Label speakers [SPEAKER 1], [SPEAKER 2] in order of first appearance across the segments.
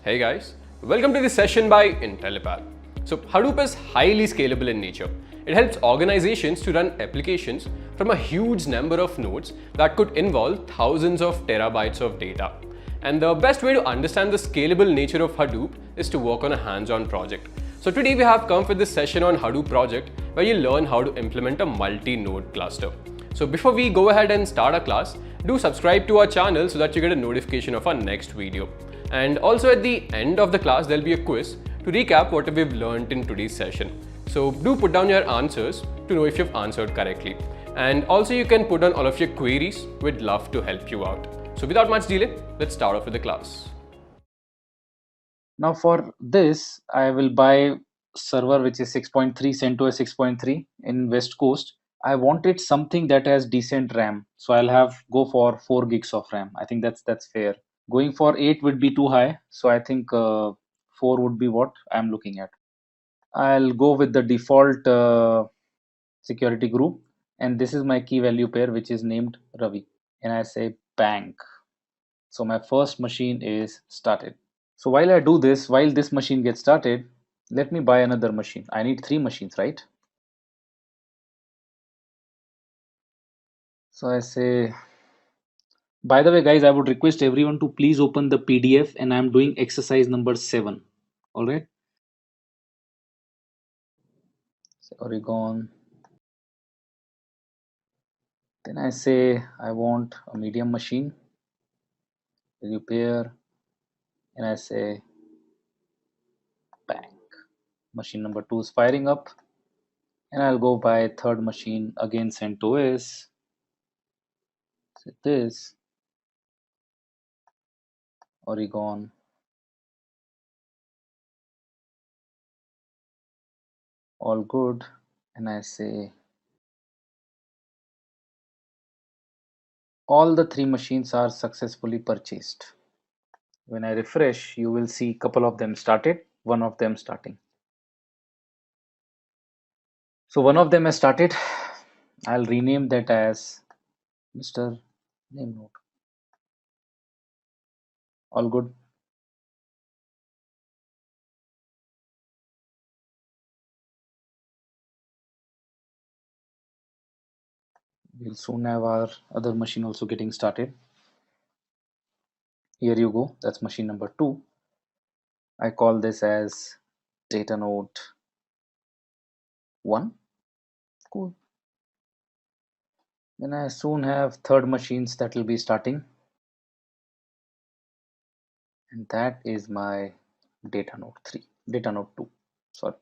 [SPEAKER 1] Hey guys, welcome to this session by IntelliPal. So Hadoop is highly scalable in nature. It helps organizations to run applications from a huge number of nodes that could involve thousands of terabytes of data. And the best way to understand the scalable nature of Hadoop is to work on a hands-on project. So today we have come for this session on Hadoop project where you learn how to implement a multi-node cluster. So before we go ahead and start our class, do subscribe to our channel so that you get a notification of our next video. And also at the end of the class, there'll be a quiz to recap what we've learned in today's session. So do put down your answers to know if you've answered correctly. And also you can put down all of your queries. We'd love to help you out. So without much delay, let's start off with the class.
[SPEAKER 2] Now for this, I will buy server which is 6.3 CentOS 6.3 in West Coast. I wanted something that has decent RAM, so I'll have go for 4 gigs of RAM. I think that's fair. Going for 8 would be too high, so I think 4 would be what I'm looking at. I'll go with the default security group, and this is my key value pair which is named Ravi, and I say bank. So my first machine is started. So while I do this, while this machine gets started, let me buy another machine. I need 3 machines, right? So I say, by the way, guys, I would request everyone to please open the PDF, and I'm doing exercise number 7. All right. So Oregon. Then I say I want a medium machine. Repair, and I say bank. Machine number 2 is firing up, and I'll go buy third machine again. CentOS. Say this Oregon. All good, and I say all the 3 machines are successfully purchased. When I refresh, you will see a couple of them started, one of them starting. So one of them has started. I'll rename that as Mr. Name Node. All good. We'll soon have our other machine also getting started. Here you go. That's machine number 2. I call this as data node 1. Cool. Then I soon have third machines that will be starting. And that is my data node 3. Data node 2. Sorry.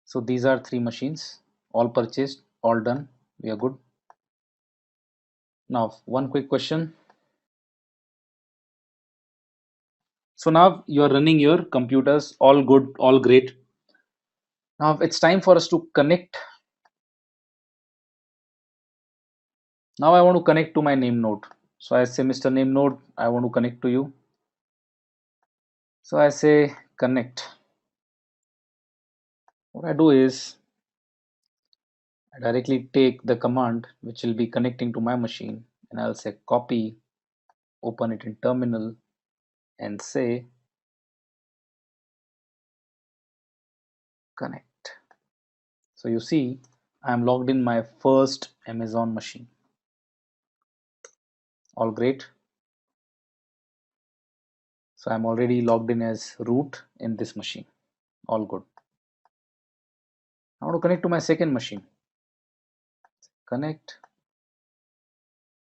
[SPEAKER 2] So these are 3 machines, all purchased, all done. We are good. Now, one quick question. So now you are running your computers, all good, all great. Now it's time for us to connect. Now I want to connect to my name node. So I say, Mr. Name node, I want to connect to you. So I say connect. What I do is I directly take the command which will be connecting to my machine, and I'll say copy, open it in terminal, and say connect. So you see, I'm logged in my first Amazon machine. All great. So I'm already logged in as root in this machine. All good. I want to connect to my second machine. Connect.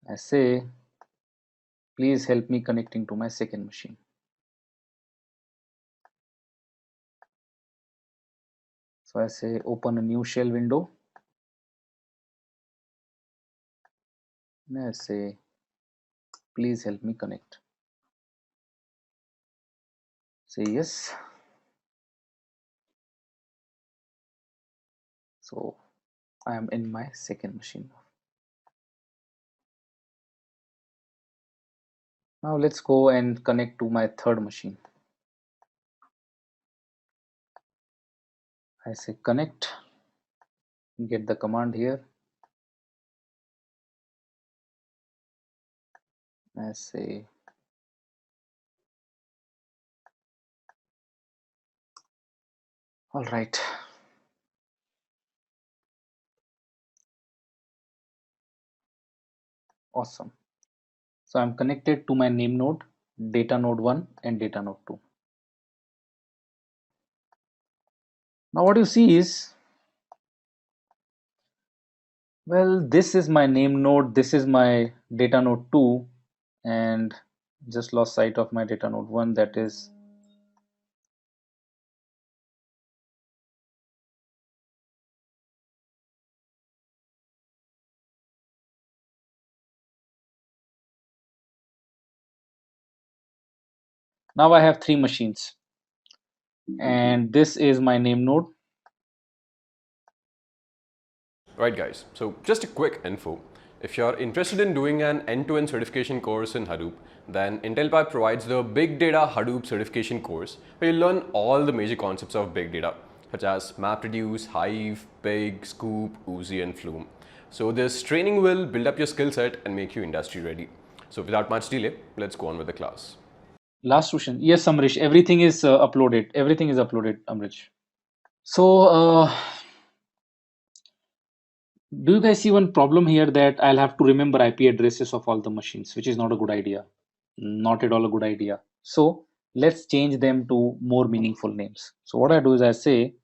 [SPEAKER 2] I say, please help me connecting to my second machine. So I say, open a new shell window. And I say, please help me connect. Say yes. So I am in my second machine. Now let's go and connect to my third machine. I say connect, get the command here. I say All right. Awesome. So I'm connected to my name node, data node 1 and data node 2. Now what you see is, well, this is my name node, this is my data node 2, and just lost sight of my data node 1, that is. Now I have three machines, and this is my name node.
[SPEAKER 1] Right, guys, so just a quick info. If you're interested in doing an end-to-end certification course in Hadoop, then IntelliPy provides the Big Data Hadoop certification course where you learn all the major concepts of big data, such as MapReduce, Hive, Pig, Scoop, Oozie, and Flume. So this training will build up your skill set and make you industry ready. So without much delay, let's go on with the class.
[SPEAKER 2] Last question. Yes, Amrish, everything is uploaded. Everything is uploaded, Amrish. So, do you guys see one problem here that I'll have to remember IP addresses of all the machines, which is not a good idea. Not at all a good idea. So, let's change them to more meaningful names. So, what I do is I say,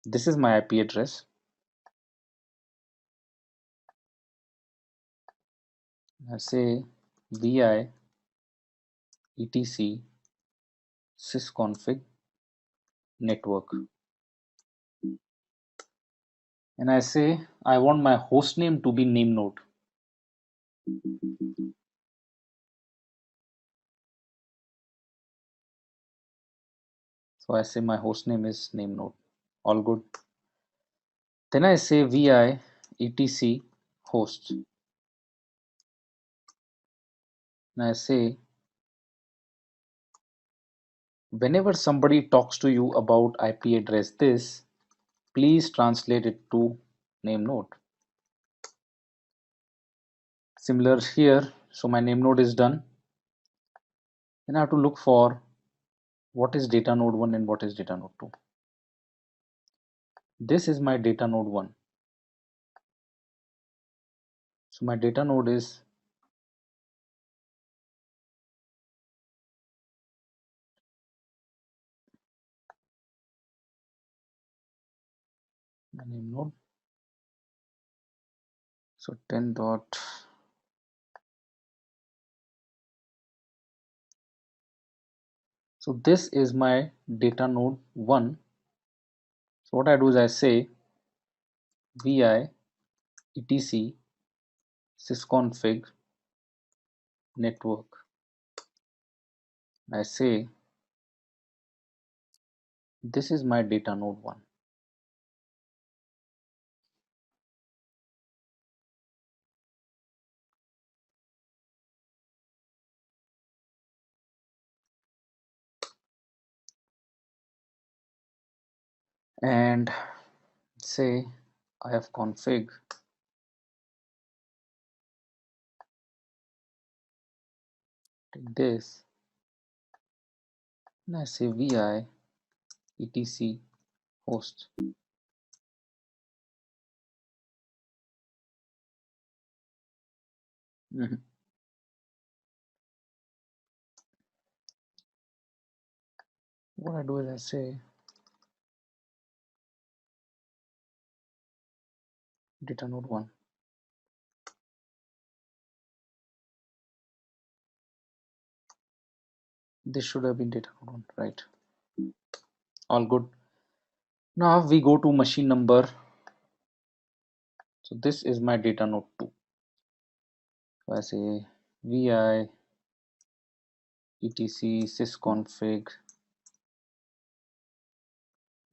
[SPEAKER 2] this is my IP address. I say vi etc sysconfig network. And I say I want my host name to be name node. So I say my host name is name node. All good. Then I say vi etc host. And I say whenever somebody talks to you about IP address this, please translate it to name node. Similar here. So my name node is done. Then I have to look for what is data node 1 and what is data node 2. This is my data node 1. So my data node is my name node. So 10 dot. So this is my data node 1. So what I do is I say vi etc sysconfig network. I say this is my data node 1. And say I have config take this and I say vi etc host. Mhm. What I do is I say data node 1. This should have been data node 1, right? All good. Now we go to machine number. So this is my data node 2. So I say vi etc sysconfig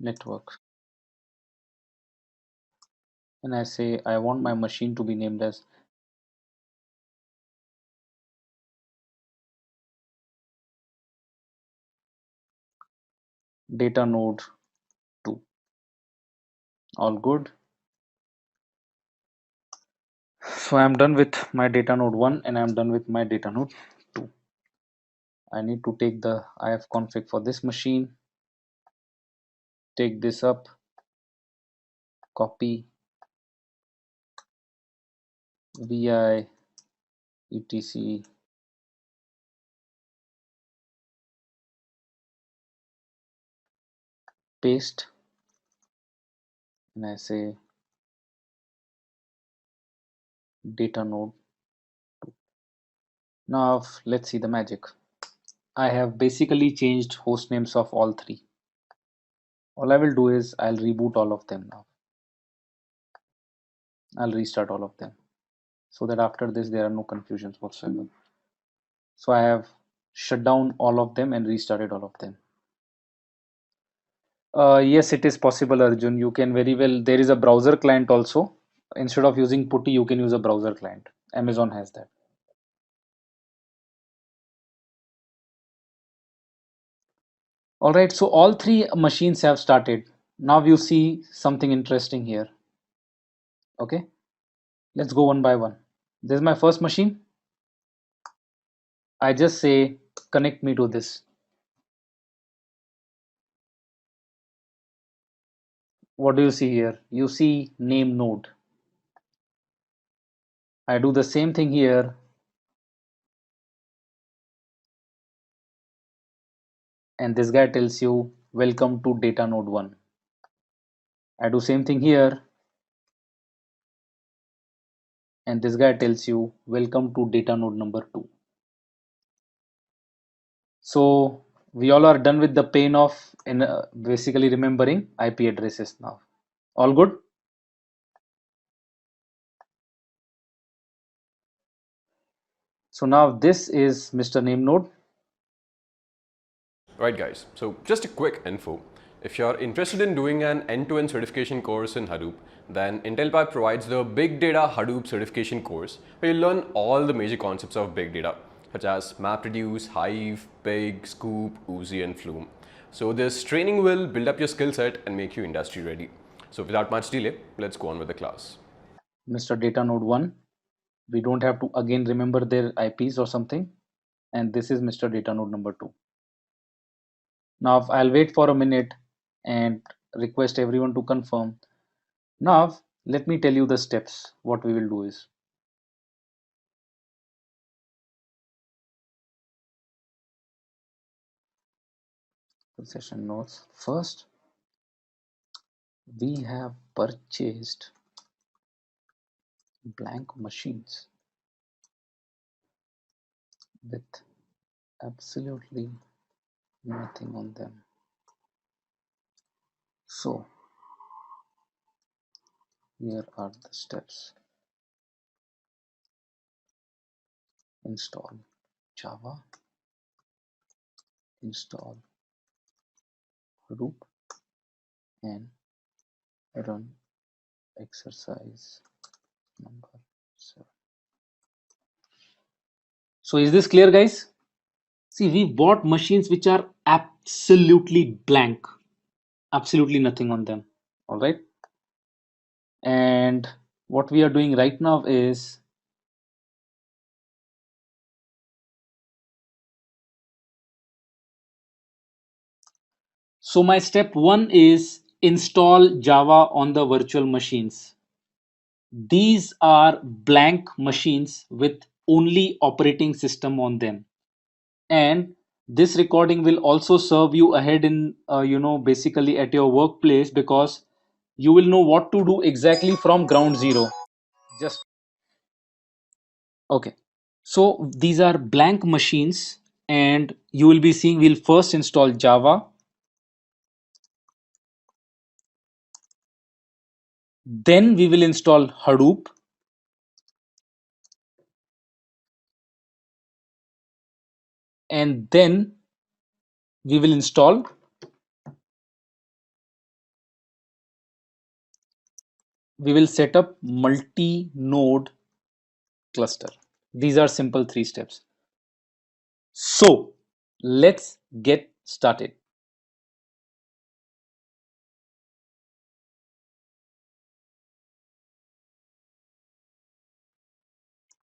[SPEAKER 2] network. And I say I want my machine to be named as data node 2. All good. So I'm done with my data node 1 and I'm done with my data node 2. I need to take the IF config for this machine. take this up, copy vi etc paste, and I say data node. Now let's see the magic. I have basically changed host names of all three. All I will do is I'll reboot all of them now. I'll restart all of them so that after this there are no confusions whatsoever. So I have shut down all of them and restarted all of them. Yes, it is possible, Arjun. You can very well. There is a browser client also. Instead of using putty, you can use a browser client. Amazon has that. All right, so all three machines have started. Now you see something interesting here. Okay, let's go one by one. This is my first machine. I just say connect me to this. What do you see here? You see name node. I do the same thing here, and this guy tells you welcome to data node 1. I do same thing here, and this guy tells you welcome to data node number 2. So we all are done with the pain of basically remembering IP addresses now. All good? So now this is Mr. Name Node.
[SPEAKER 1] Right, guys, so just a quick info. If you're interested in doing an end-to-end certification course in Hadoop, then Intel Pipe provides the Big Data Hadoop certification course where you learn all the major concepts of big data, such as MapReduce, Hive, Pig, Scoop, Oozie, and Flume. So this training will build up your skill set and make you industry ready. So without much delay, let's go on with the class.
[SPEAKER 2] Mr. Data Node 1. We don't have to again remember their IPs or something. And this is Mr. Data Node number 2. Now I'll wait for a minute and request everyone to confirm. Now let me tell you the steps. What we will do is session notes. First, we have purchased blank machines with absolutely nothing on them. So here are the steps. Install Java, install Hadoop, and run exercise number 7. So is this clear, guys? See, we bought machines which are absolutely blank, absolutely nothing on them. All right. And what we are doing right now is so my step 1 is install Java on the virtual machines. These are blank machines with only operating system on them. And this recording will also serve you ahead in basically at your workplace, because you will know what to do exactly from ground zero. Just okay. So these are blank machines, and you will be seeing we'll first install Java, then we will install Hadoop, and then we will install we will set up multi-node cluster. These are simple 3 steps. So let's get started.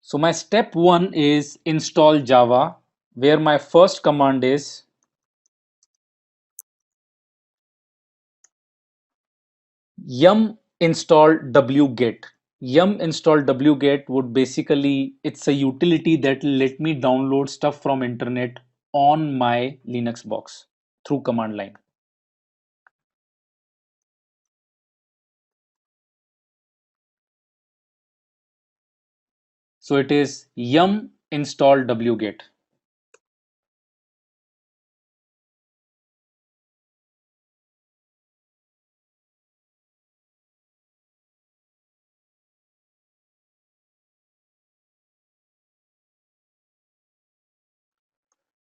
[SPEAKER 2] So my step 1 is install Java, where my first command is Yum install wget. Yum install wget would basically, it's a utility that will let me download stuff from internet on my Linux box through command line. So it is yum install wget.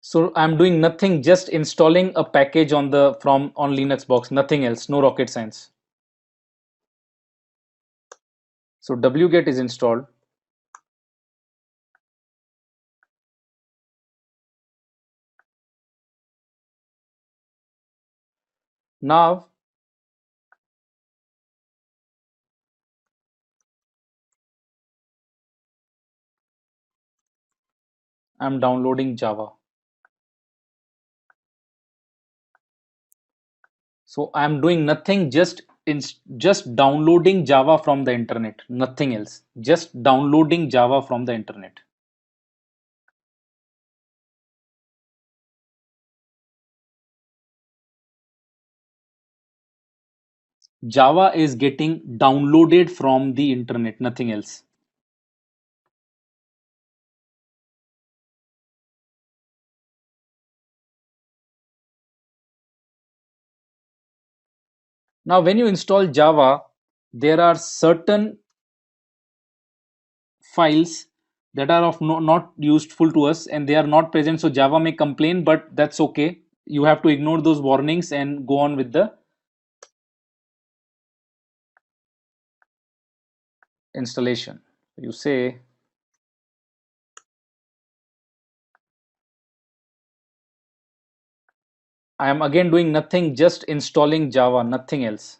[SPEAKER 2] So I'm doing nothing, just installing a package on the from on Linux box, nothing else, no rocket science. So wget is installed. Now I'm downloading Java. So I'm doing nothing, just downloading Java from the internet, nothing else. Just downloading Java from the internet. Java is getting downloaded from the internet, nothing else. Now, when you install Java, there are certain files that are of not useful to us and they are not present. So Java may complain, but that's okay. You have to ignore those warnings and go on with the installation. You say, I am again doing nothing, just installing Java, nothing else.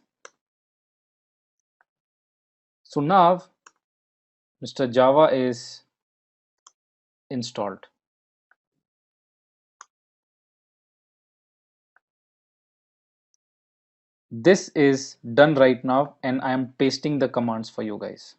[SPEAKER 2] So now Mr. Java is installed. This is done right now and I am pasting the commands for you guys.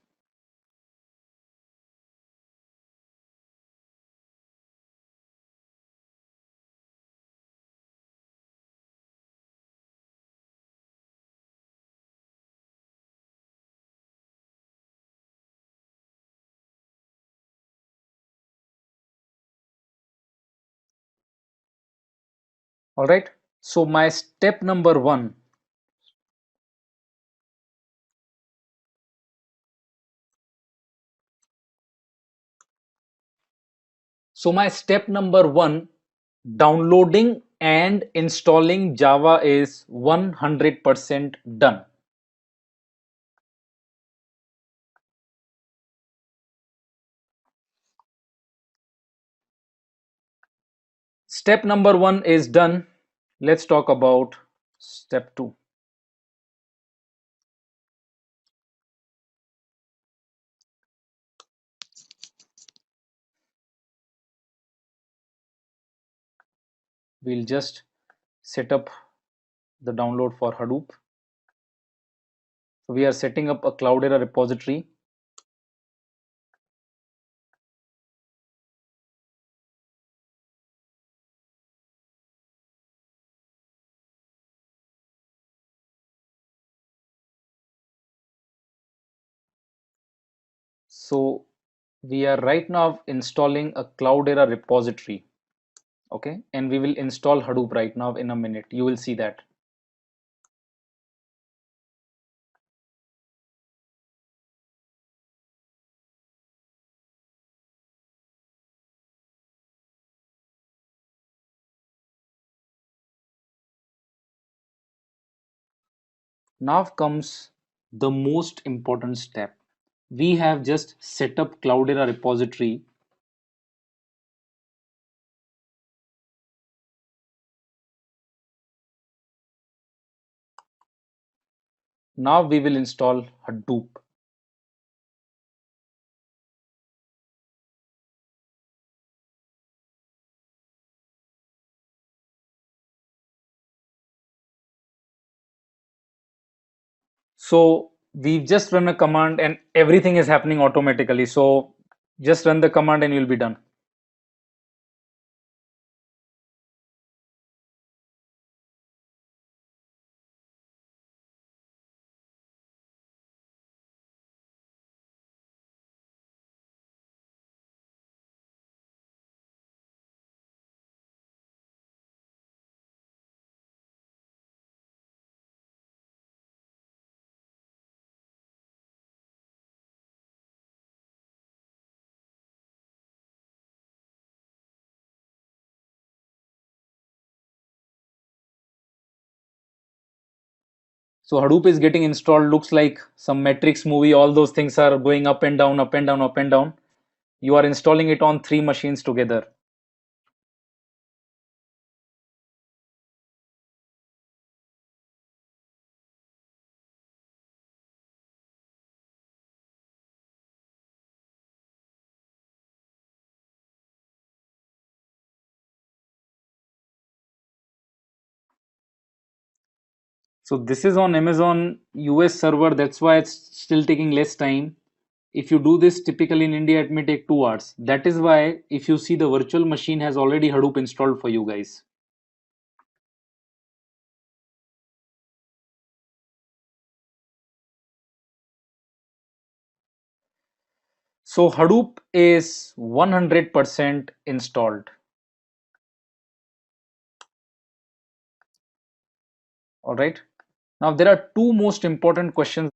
[SPEAKER 2] All right. So my step number one, downloading and installing Java is 100% done. Step number one is done. Let's talk about step two. We'll just set up the download for Hadoop. So we are setting up a Cloudera repository. So we are right now installing a Cloudera repository. Okay, and we will install Hadoop right now in a minute. You will see that. Now comes the most important step. We have just set up Cloudera repository. Now we will install Hadoop. So we've just run a command and everything is happening automatically. So just run the command and you'll be done. So Hadoop is getting installed. Looks like some Matrix movie. All those things are going up and down, up and down, up and down. You are installing it on 3 machines together. So this is on Amazon US server. That's why it's still taking less time. If you do this typically in India, it may take 2 hours. That is why if you see the virtual machine has already Hadoop installed for you guys. So Hadoop is 100% installed. All right. Now there are two most important questions.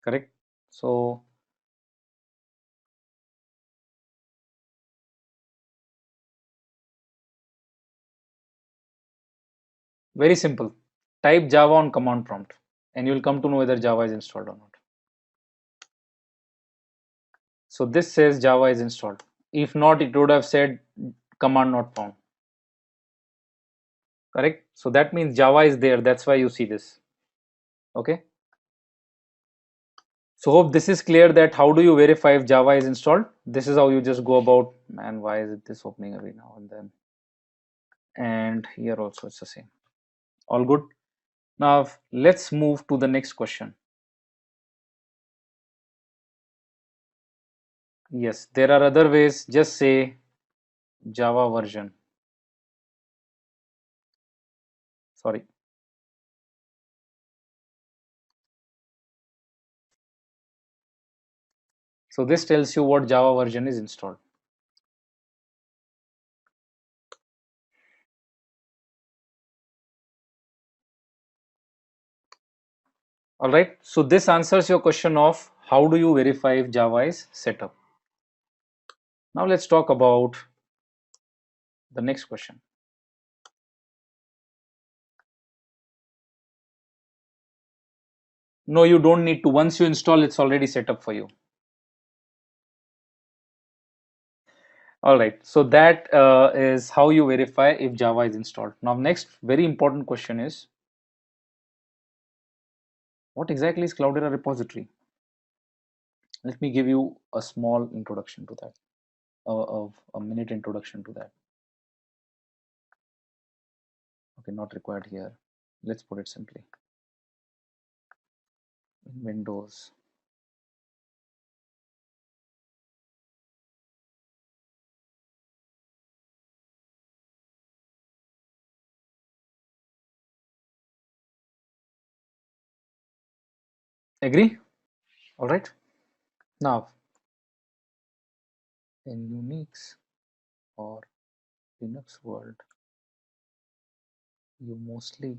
[SPEAKER 2] Correct. So very simple. Type Java on command prompt and you'll come to know whether Java is installed or not. So this says Java is installed. If not, it would have said command not found. Correct. So that means Java is there. That's why you see this. Okay. So hope this is clear that how do you verify if Java is installed? This is how you just go about, man, why is it this opening every now and then? And here also it's the same. All good. Now let's move to the next question. Yes, there are other ways. Just say Java version. Sorry. So this tells you what Java version is installed. All right. So this answers your question of how do you verify if Java is set up. Now let's talk about the next question. No, you don't need to. Once you install, it's already set up for you. All right. So that is how you verify if Java is installed. Now, next very important question is, what exactly is Cloudera repository? Let me give you a small introduction to that, a minute introduction to that. Okay, not required here. Let's put it simply. In Windows, agree? All right. Now, in Unix or Linux world, you mostly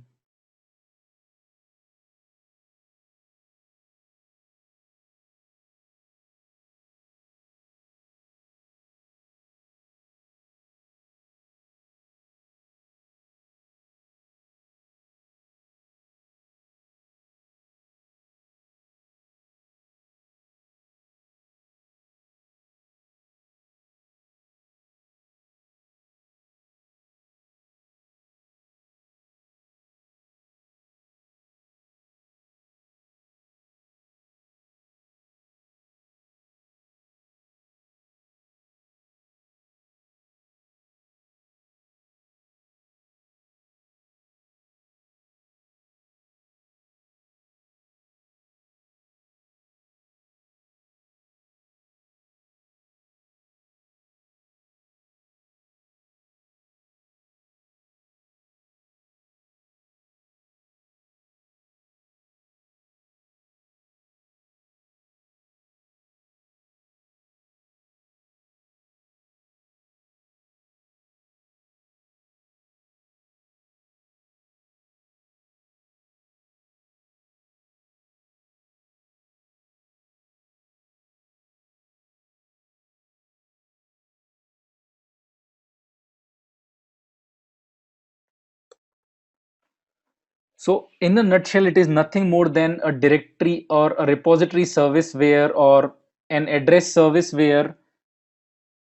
[SPEAKER 2] So in a nutshell, it is nothing more than a directory or a repository service where, or an address service where.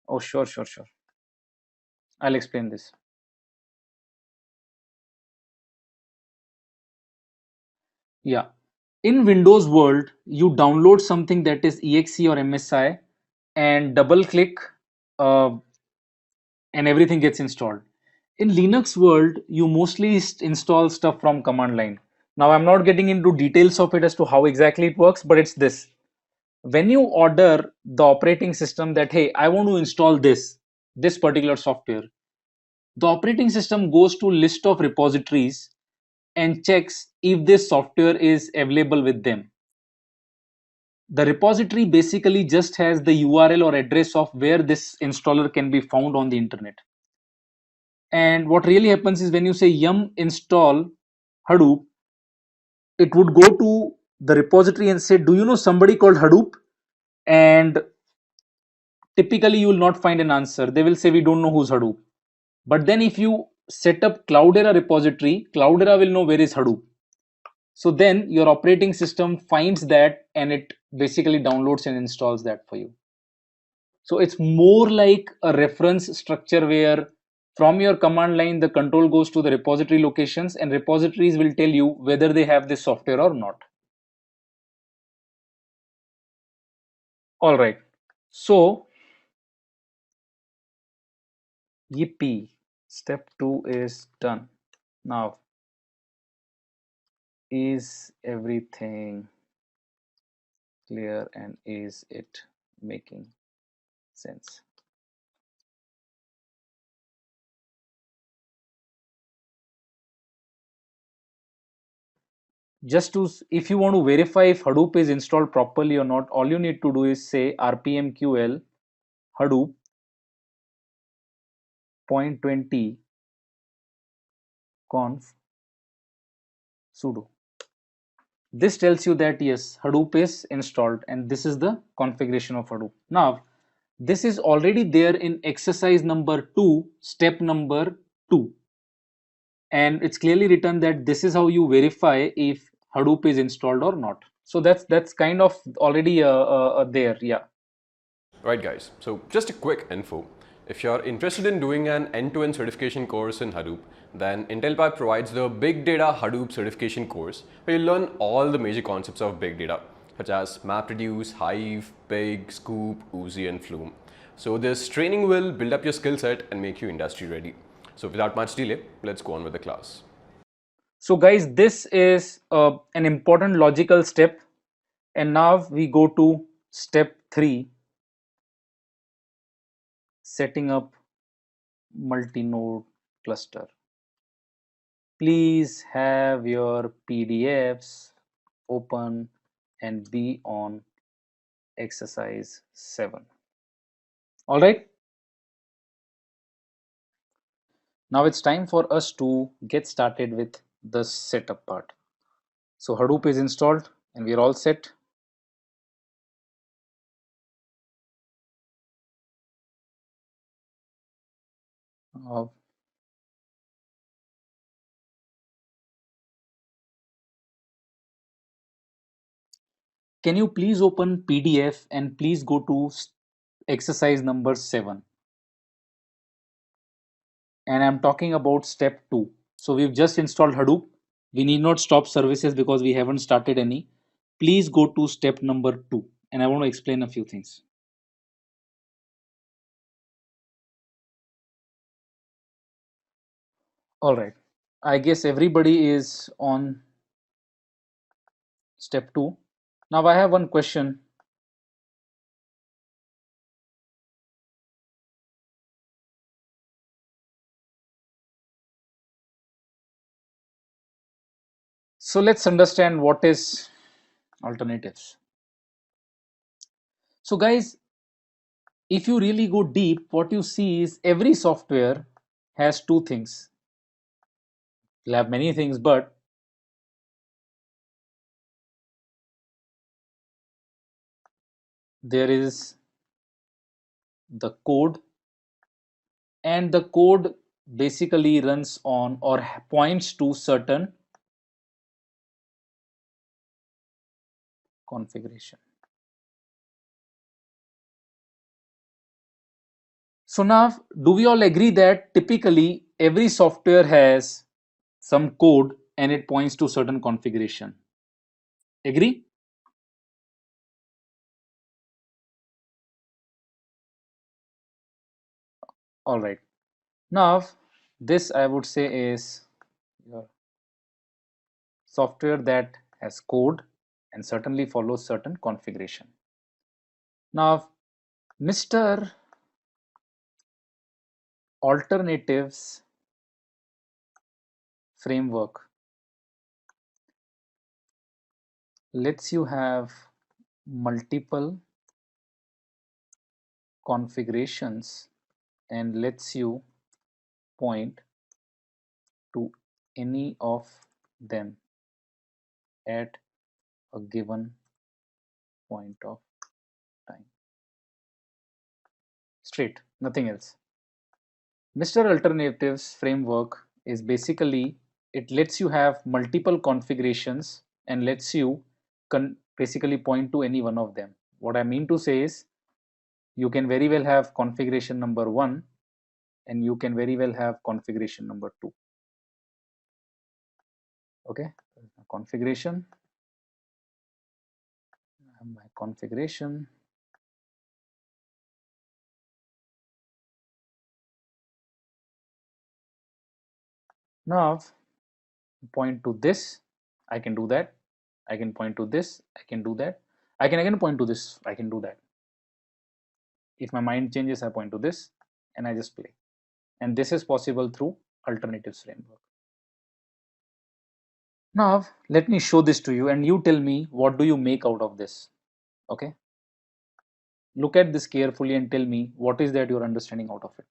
[SPEAKER 2] Oh, sure. I'll explain this. Yeah. In Windows world, you download something that is exe or MSI and double click, uh, and everything gets installed. In Linux world, you mostly install stuff from command line. Now, I'm not getting into details of it as to how exactly it works, but it's this. When you order the operating system that, hey, I want to install this particular software, the operating system goes to list of repositories and checks if this software is available with them. The repository basically just has the URL or address of where this installer can be found on the internet. And what really happens is when you say yum install Hadoop, it would go to the repository and say, do you know somebody called Hadoop? And typically you will not find an answer. They will say, we don't know who's Hadoop. But then if you set up Cloudera repository, Cloudera will know where is Hadoop. So then your operating system finds that and it basically downloads and installs that for you. So it's more like a reference structure where from your command line, the control goes to the repository locations and repositories will tell you whether they have this software or not. All right. So, yippee, step 2 is done. Now, is everything clear and is it making sense? Just to, if you want to verify if Hadoop is installed properly or not, all you need to do is say rpmql Hadoop 0.20 conf sudo. This tells you that yes, Hadoop is installed and this is the configuration of Hadoop. Now, this is already there in exercise number 2, step number 2. And it's clearly written that this is how you verify if Hadoop is installed or not. So that's kind of already there, yeah.
[SPEAKER 1] Right, guys. So, just a quick info. If you're interested in doing an end-to-end certification course in Hadoop, then Intel Pipe provides the Big Data Hadoop certification course where you learn all the major concepts of big data, such as MapReduce, Hive, Pig, Scoop, Oozie, and Flume. So, this training will build up your skill set and make you industry ready. So, without much delay, let's go on with the class.
[SPEAKER 2] So guys, this is an important logical step. And now we go to step 3, setting up multi-node cluster. Please have your PDFs open and be on exercise 7. All right. Now it's time for us to get started with the setup part. So Hadoop is installed and we're all set. Uh, can you please open PDF and please go to exercise number 7? And I'm talking about step 2. So we've just installed Hadoop. We need not stop services because we haven't started any. Please go to step number 2 and I want to explain a few things. All right. I guess everybody is on step 2. Now I have one question. So let's understand what is alternatives. So guys, if you really go deep, what you see is every software has two things. You'll have many things, but there is the code, and the code basically runs on or points to certain configuration. So now, do we all agree that typically every software has some code and it points to certain configuration? Agree? All right. Now, this I would say is your software that has code and certainly follows certain configuration. Now, Mr. Alternatives framework lets you have multiple configurations and lets you point to any of them at a given point of time. Straight, nothing else. Mr. Alternatives framework is basically, it lets you have multiple configurations and lets you basically point to any one of them. What I mean to say is, you can very well have configuration number 1 and you can very well have configuration number 2. Okay, configuration, my configuration, now point to this, I can do that, I can point to this, I can do that, I can again point to this, I can do that. If my mind changes, I point to this and I just play. And this is possible through alternatives framework. Now let me show this to you and you tell me what do you make out of this. Okay, look at this carefully and tell me what is that you're understanding out of it.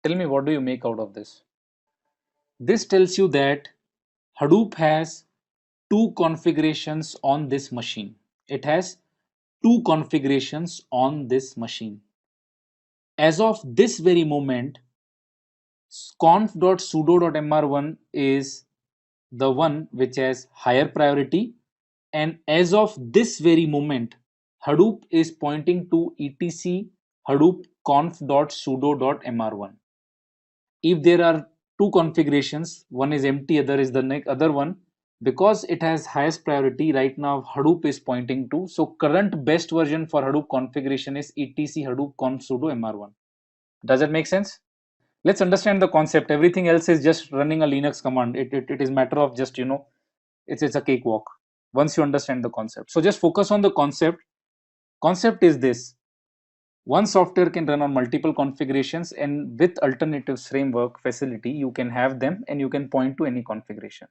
[SPEAKER 2] Tell me what do you make out of this. This tells you that Hadoop has two configurations on this machine. It has two configurations on this machine. As of this very moment, conf.sudo.mr1 is the one which has higher priority, and as of this very moment, Hadoop is pointing to etc Hadoop conf.sudo.mr1. If there are two configurations, one is empty, other is the other one, because it has highest priority right now, Hadoop is pointing to. So current best version for Hadoop configuration is etc Hadoop conf sudo mr1. Does it make sense? Let's understand the concept. Everything else is just running a Linux command. It is matter of just, it's a cakewalk once you understand the concept. So just focus on the concept. Concept is this: one software can run on multiple configurations, and with alternatives framework facility, you can have them and you can point to any configuration.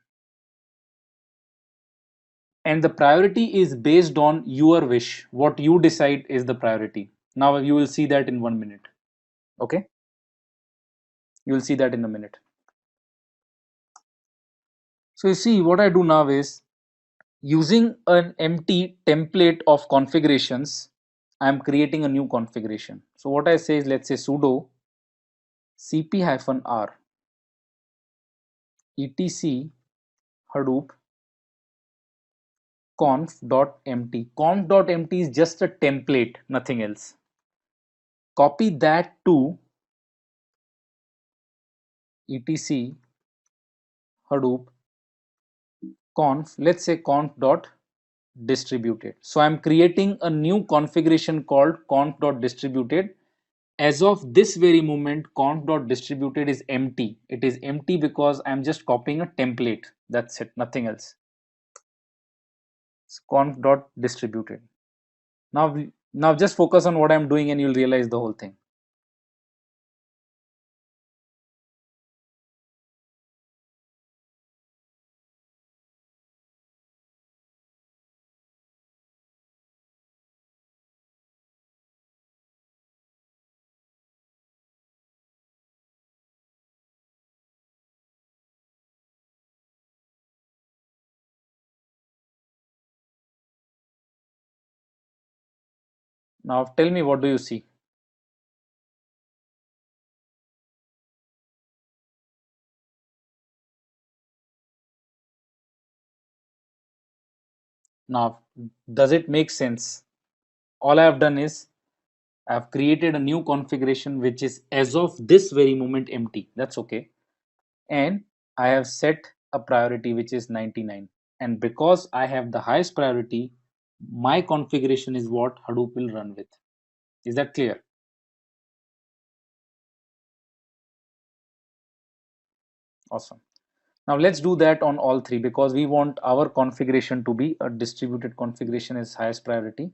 [SPEAKER 2] And the priority is based on your wish. What you decide is the priority. Now you will see that in 1 minute. Okay, you will see that in a minute. So you see, what I do now is, using an empty template of configurations, I am creating a new configuration. So what I say is, let's say sudo cp-r etc hadoop conf.empty. Conf.empty is just a template, nothing else. Copy that to etc hadoop conf, let's say conf.distributed. So I'm creating a new configuration called conf.distributed. As of this very moment, conf.distributed is empty. It is empty because I'm just copying a template. That's it, nothing else. It's conf.distributed. Now just focus on what I'm doing and you'll realize the whole thing. Now tell me, what do you see? Now, does it make sense? All I have done is I have created a new configuration which is as of this very moment empty. That's okay. And I have set a priority which is 99. And because I have the highest priority, my configuration is what Hadoop will run with. Is that clear? Awesome. Now let's do that on all three because we want our configuration to be a distributed configuration as highest priority.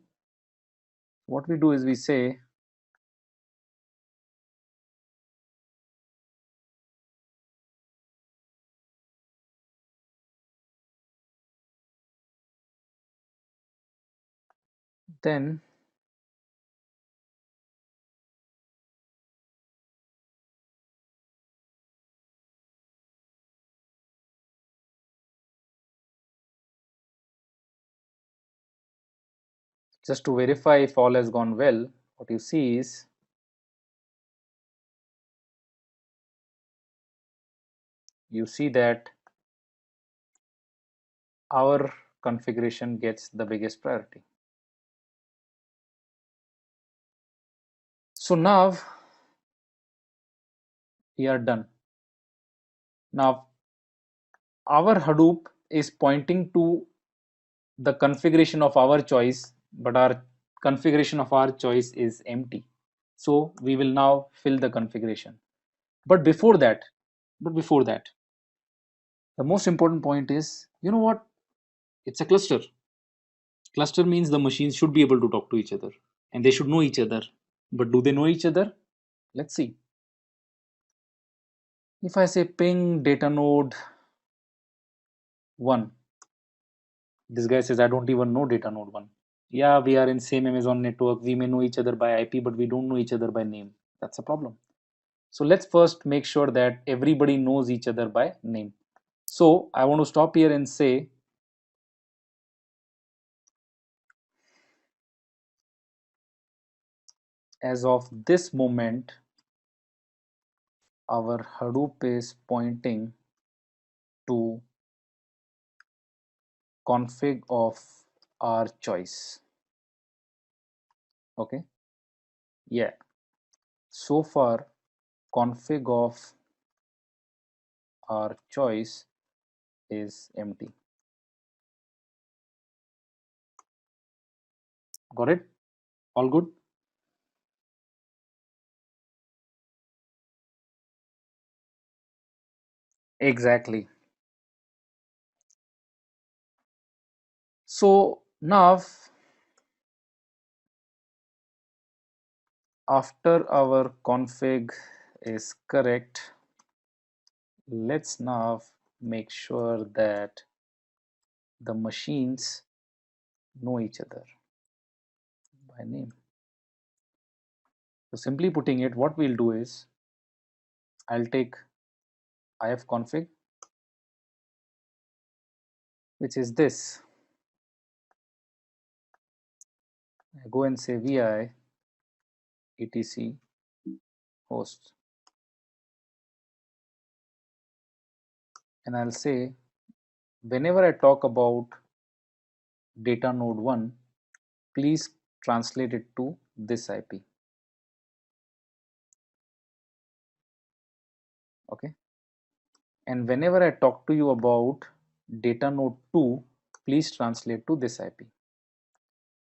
[SPEAKER 2] What we do is we say then just to verify if all has gone well, what you see is you see that our configuration gets the biggest priority. So now we are done. Now our Hadoop is pointing to the configuration of our choice, but our configuration of our choice is empty. So we will now fill the configuration. But before that, the most important point is, you know what? It's a cluster. Cluster means the machines should be able to talk to each other and they should know each other. But do they know each other? Let's see. If I say ping data node 1, this guy says I don't even know data node 1. Yeah, we are in same Amazon network. We may know each other by IP, but we don't know each other by name. That's a problem. So let's first make sure that everybody knows each other by name. So I want to stop here and say as of this moment, our Hadoop is pointing to config of our choice. Okay. Yeah. So far, config of our choice is empty. Got it? All good? Exactly. So now after our config is correct, let's now make sure that the machines know each other by name. So simply putting it, what we'll do is I'll take ifconfig, which is this. I go and say vi etc host, and I'll say whenever I talk about data node 1, please translate it to this IP. Okay. And whenever I talk to you about data node 2, please translate to this IP.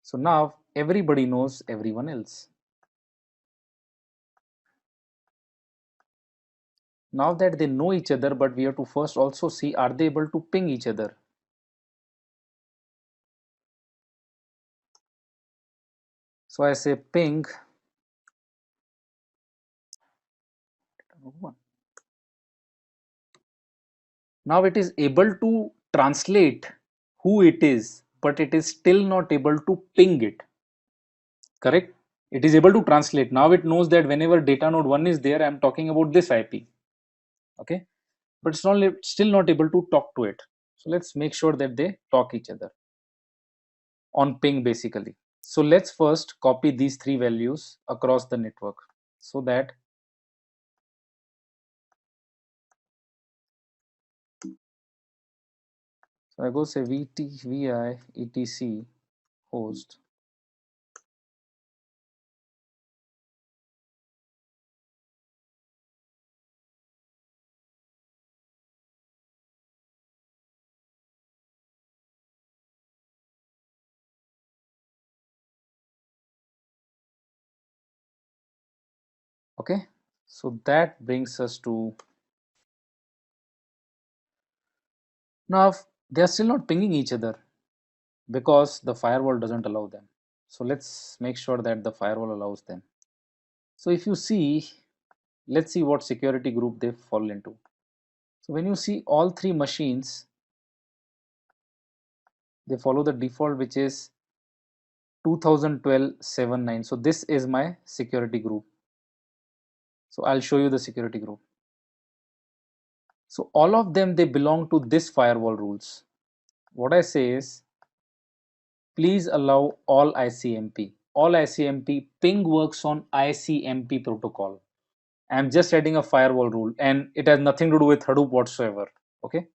[SPEAKER 2] So now everybody knows everyone else. Now that they know each other, but we have to first also see, are they able to ping each other? So I say ping 1. Now it is able to translate who it is, but it is still not able to ping it. Correct? It is able to translate. Now it knows that whenever data node 1 is there, I am talking about this IP. Okay, but it's not still not able to talk to it. So let's make sure that they talk each other on ping basically. So let's first copy these three values across the network so that so I go say VT VI etc host. Okay, so that brings us to now they are still not pinging each other because the firewall doesn't allow them. So let's make sure that the firewall allows them. So if you see, let's see what security group they fall into. So when you see all three machines, they follow the default, which is 2012-79. So this is my security group. So I'll show you the security group. So all of them, they belong to this firewall rules. What I say is, please allow all ICMP. All ICMP ping works on ICMP protocol. I'm just adding a firewall rule and it has nothing to do with Hadoop whatsoever. Okay.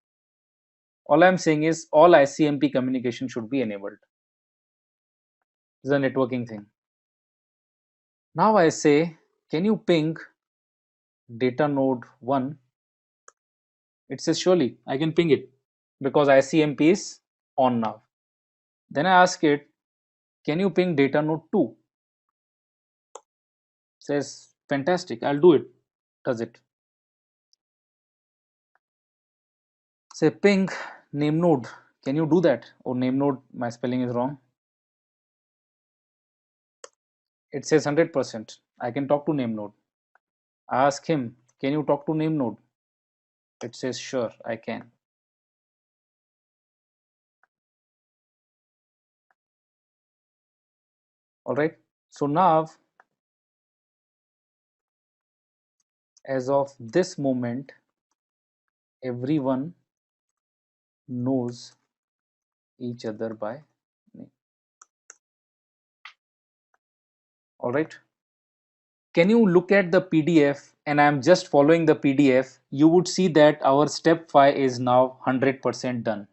[SPEAKER 2] All I'm saying is all ICMP communication should be enabled. This is a networking thing. Now I say, can you ping data node 1? It says surely I can ping it because ICMP is on now. Then I ask it, can you ping data node 2? Says fantastic, I'll do it. Does it? Say ping name node. Can you do that? Oh, name node, my spelling is wrong. It says 100%. I can talk to name node. I ask him, can you talk to name node? It says sure, I can. All right. So now, as of this moment, everyone knows each other by name. All right. Can you look at the PDF and I'm just following the PDF? You would see that our step 5 is now 100% done.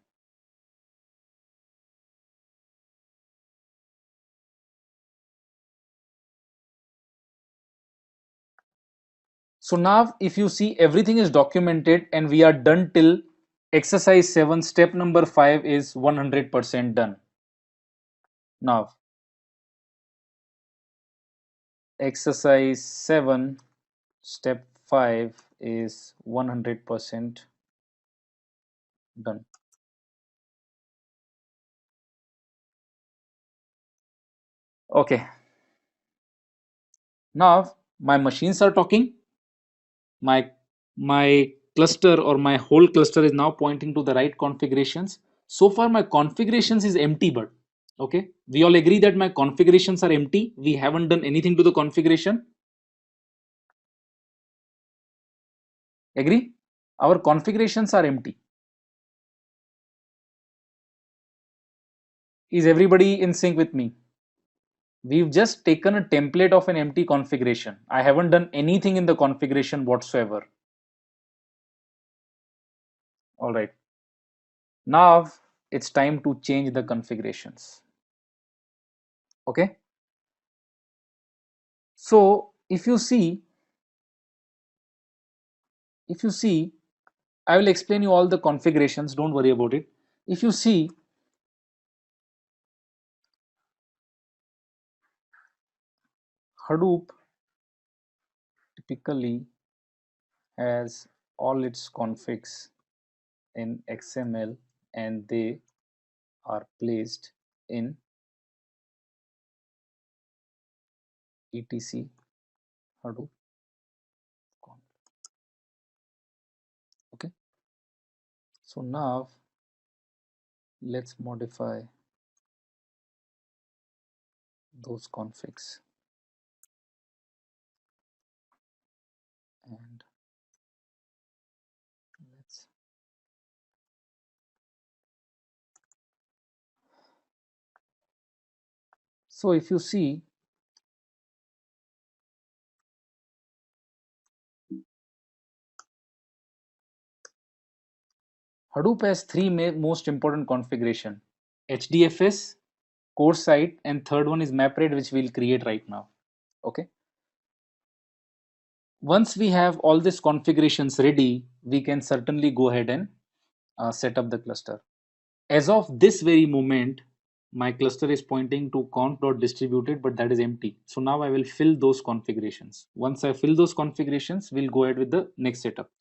[SPEAKER 2] So now if you see, everything is documented and we are done till exercise 7. Step number 5 is 100% done. Now exercise 7 step 5 is 100% done. Okay, now my machines are talking. My cluster or my whole cluster is now pointing to the right configurations. So far my configurations is empty, but okay, we all agree that my configurations are empty. We haven't done anything to the configuration. Agree? Our configurations are empty. Is everybody in sync with me? We've just taken a template of an empty configuration. I haven't done anything in the configuration whatsoever. All right. Now it's time to change the configurations. Okay. So if you see, I will explain you all the configurations. Don't worry about it. If you see, Hadoop typically has all its configs in XML and they are placed in etc Hadoop conf. Okay. So now let's modify those configs and let's So if you see, Hadoop has three most important configuration: HDFS, core site, and third one is MapReid, which we'll create right now. Okay. Once we have all these configurations ready, we can certainly go ahead and set up the cluster. As of this very moment, my cluster is pointing to conf.distributed, but that is empty. So now I will fill those configurations. Once I fill those configurations, we'll go ahead with the next setup.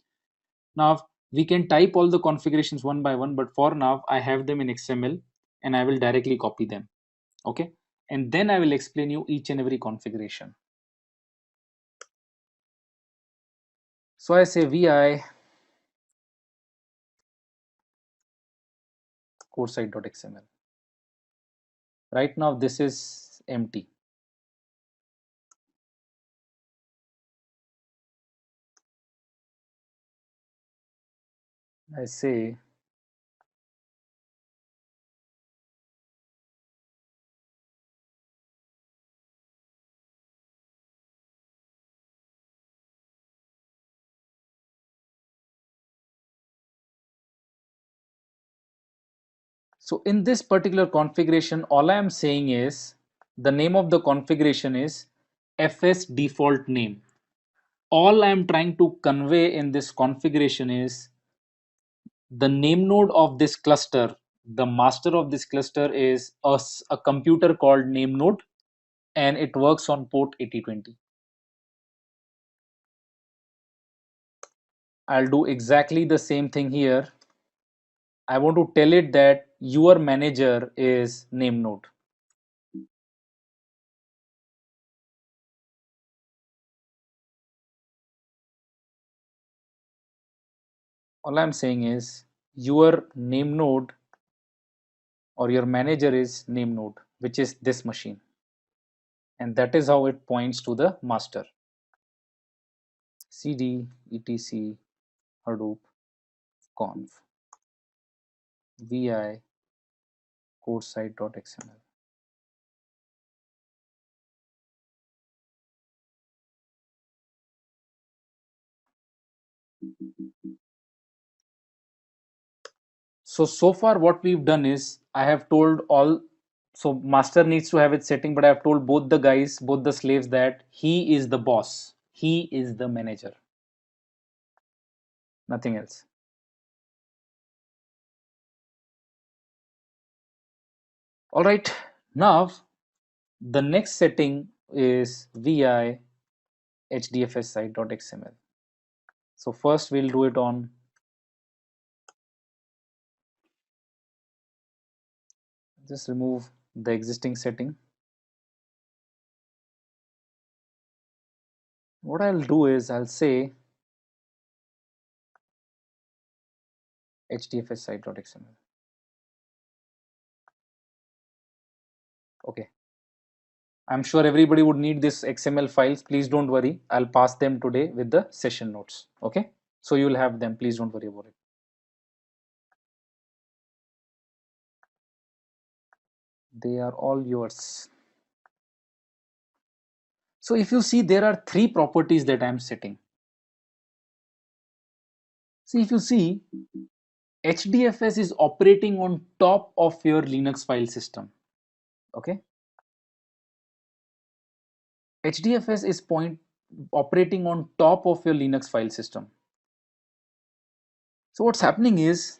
[SPEAKER 2] Now we can type all the configurations one by one, but for now I have them in XML and I will directly copy them. Okay. And then I will explain you each and every configuration. So I say vi core site.xml. Right now this is empty. I say so in this particular configuration, all I am saying is the name of the configuration is fs default name. All I am trying to convey in this configuration is the name node of this cluster. The master of this cluster is a computer called name node, and it works on port 8020. I'll do exactly the same thing here. I want to tell it that your manager is name node. All I'm saying is your name node or your manager is name node, which is this machine. And that is how it points to the master. cd etc hadoop conf vi core site.xml. So far what we've done is I have told all, so master needs to have its setting, but I have told both the guys, both the slaves, that he is the boss, he is the manager, nothing else. All right, now the next setting is vi hdfs site.xml. So first we'll do it on just remove the existing setting. What I'll do is I'll say hdfs site.xml. Okay, I'm sure everybody would need this XML files. Please don't worry. I'll pass them today with the session notes. Okay, so you'll have them. Please don't worry about it. They are all yours. So if you see, there are three properties that I'm setting. See, if you see, HDFS is operating on top of your Linux file system. Okay, HDFS is operating on top of your Linux file system. So what's happening is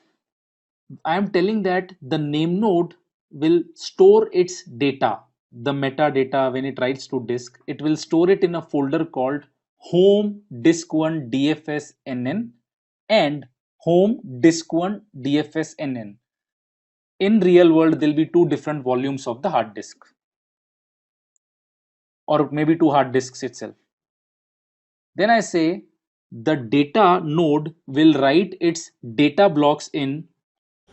[SPEAKER 2] I am telling that the name node will store its data, the metadata. When it writes to disk, it will store it in a folder called home disk1 dfsnn and home disk1 dfsnn. In real world, there'll be two different volumes of the hard disk, or maybe two hard disks itself. Then I say the data node will write its data blocks in.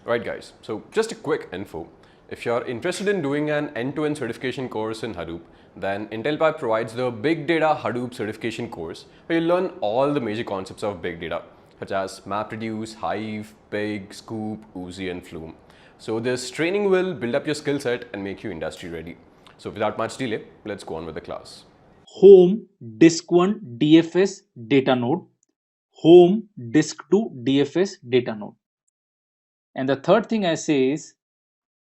[SPEAKER 1] Right guys, so just a quick info. If you're interested in doing an end-to-end certification course in Hadoop, then IntelliPipe provides the Big Data Hadoop certification course where you learn all the major concepts of big data such as MapReduce, Hive, Pig, Scoop, Oozie and Flume. So this training will build up your skill set and make you industry ready. So without much delay, let's go on with the class.
[SPEAKER 2] Home disk1 DFS data node, home disk2 DFS data node. And the third thing I say is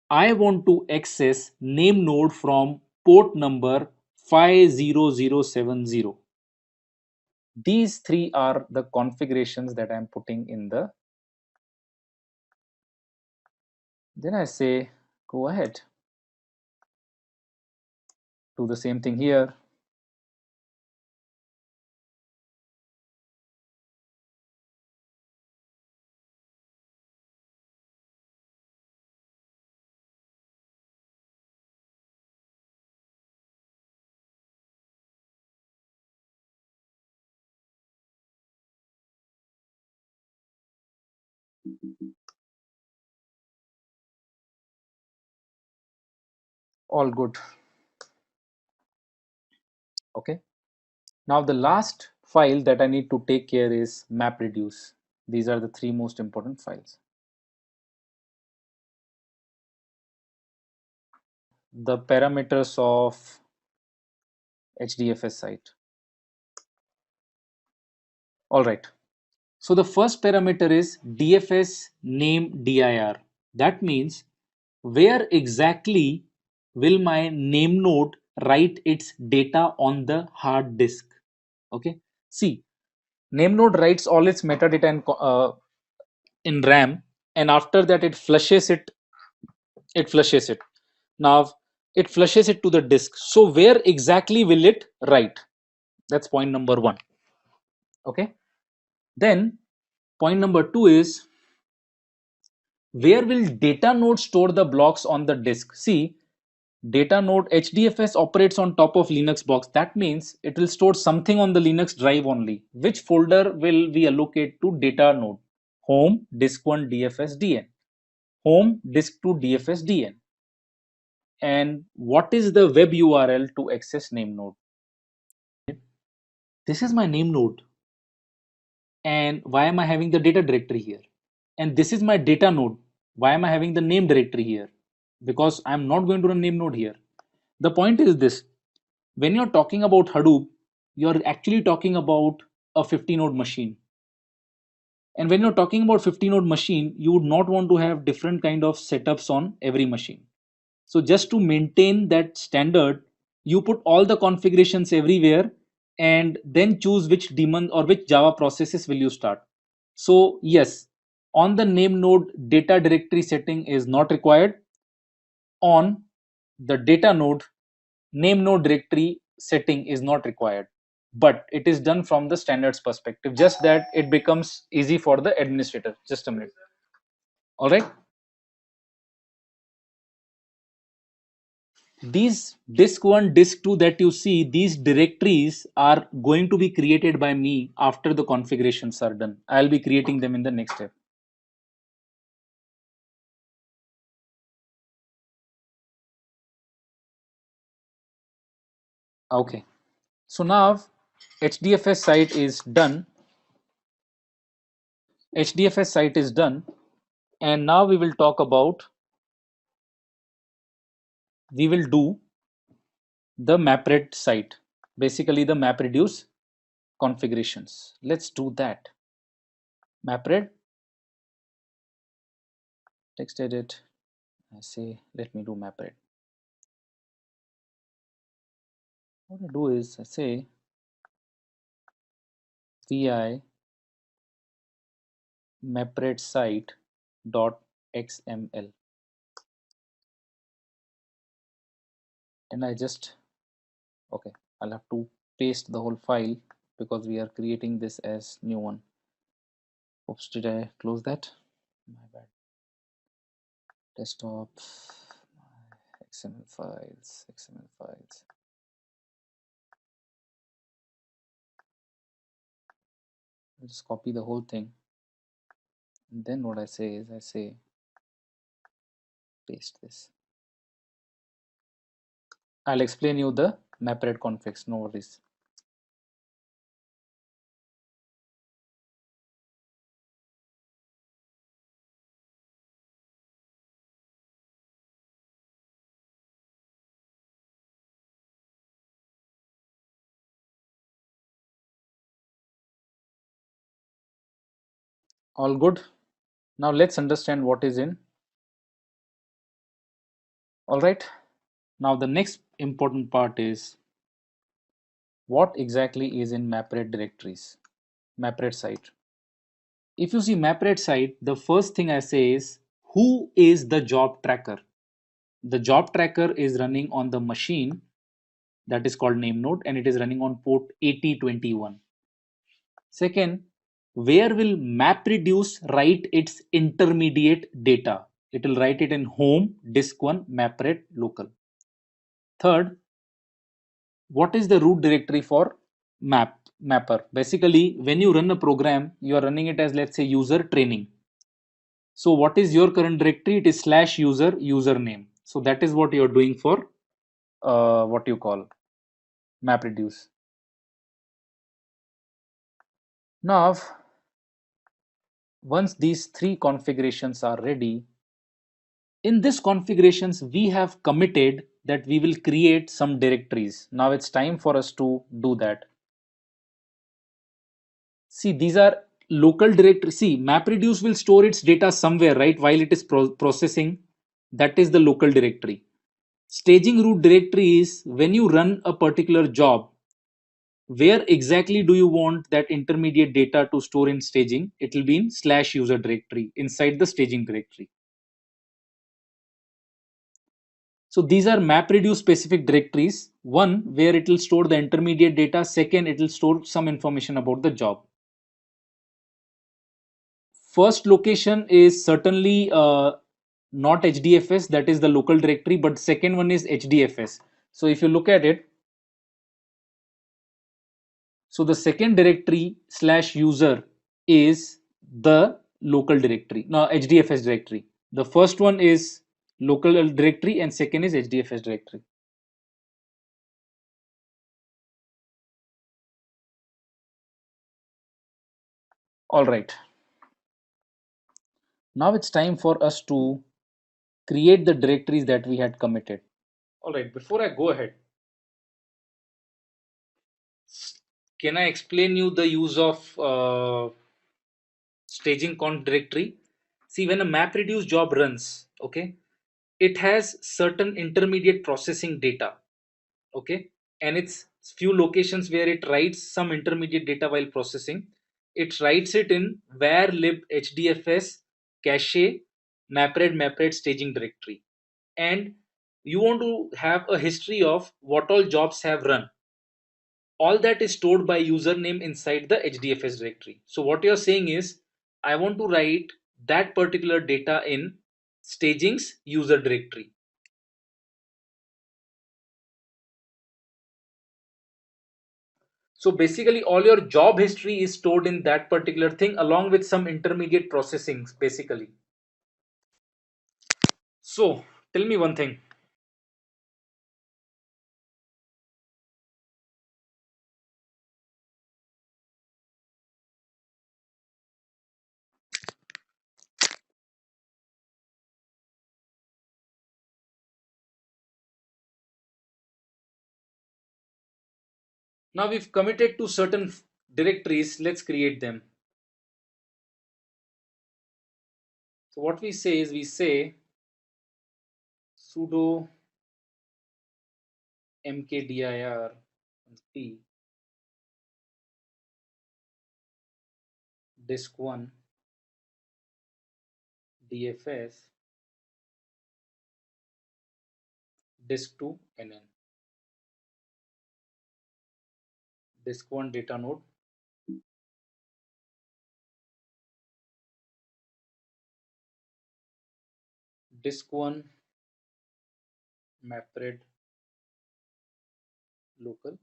[SPEAKER 2] I want to access name node from port number 50070. These three are the configurations that I'm putting in the. Then I say go ahead, do the same thing here. All good. Okay. Now the last file that I need to take care is MapReduce. These are the three most important files. The parameters of HDFS site. All right. So the first parameter is DFS name dir. That means where exactly will my name node write its data on the hard disk. Okay. See, name node writes all its metadata in RAM, and after that it flushes it. Now it flushes it to the disk. So where exactly will it write? That's point number one. Okay. Then point number two is where will data node store the blocks on the disk? See, data node HDFS operates on top of Linux box. That means it will store something on the Linux drive only. Which folder will we allocate to data node? Home disk1 DFS DN, home disk2 DFS DN. And what is the web URL to access name node? This is my name node. And why am I having the data directory here? And this is my data node. Why am I having the name directory here? Because I'm not going to run name node here. The point is this: when you're talking about Hadoop, you're actually talking about a 50 node machine. And when you're talking about 50 node machine, you would not want to have different kind of setups on every machine. So just to maintain that standard, you put all the configurations everywhere and then choose which daemon or which Java processes will you start. So yes, on the name node, data directory setting is not required. On the data node, name node directory setting is not required, but it is done from the standards perspective, just that it becomes easy for the administrator. Just a minute. All right. These disk1, disk2 that you see, these directories are going to be created by me after the configurations are done. I'll be creating them in the next step. Okay. So now HDFS site is done. HDFS site is done. And now we will talk about, we will do the MapRed site, basically the MapReduce configurations. Let's do that. MapRed, text edit. I say, let me do MapRed. What I do is I say vi MapRed site dot xml, and I just, okay, I'll have to paste the whole file because we are creating this as new one. Oops, did I close that? My bad. Desktop, XML files, XML files. I'll just copy the whole thing. And then what I say is I say paste this. I'll explain you the MapRed configs, no worries. All good. Now let's understand what is in. All right. Now the next important part is what exactly is in MapRed directories, MapRed site. If you see MapRed site, the first thing I say is who is the job tracker? The job tracker is running on the machine that is called name node and it is running on port 8021. Second, where will MapReduce write its intermediate data? It will write it in home, disk 1, MapRed, local. Third, what is the root directory for mapper? Basically, when you run a program, you are running it as, let's say, user training. So what is your current directory? It is slash user username. So that is what you are doing for what you call MapReduce. Now, once these three configurations are ready, in this configurations we have committed that we will create some directories. Now it's time for us to do that. See, these are local directories. See, MapReduce will store its data somewhere, right, while it is processing. That is the local directory. Staging root directory is when you run a particular job, where exactly do you want that intermediate data to store in staging? It will be in slash user directory inside the staging directory. So these are MapReduce specific directories. One, where it will store the intermediate data. Second, it will store some information about the job. First location is certainly not HDFS, that is the local directory, but second one is HDFS. So if you look at it, so the second directory slash user is the local directory, no, HDFS directory. The first one is local directory and second is HDFS directory. All right. Now it's time for us to create the directories that we had committed. All right, before I go ahead, can I explain you the use of staging conf directory? See, when a MapReduce job runs, okay, it has certain intermediate processing data, okay, and it's few locations where it writes some intermediate data while processing. It writes it in var lib hdfs cache MapRed staging directory, and you want to have a history of what all jobs have run. All that is stored by username inside the HDFS directory. So what you're saying is, I want to write that particular data in staging's user directory. So basically all your job history is stored in that particular thing along with some intermediate processings basically. So tell me one thing. Now we've committed to certain directories, let's create them. So what we say is, we say sudo mkdir t disk1 dfs disk2 nn disk1 data node disk1 MapRed local.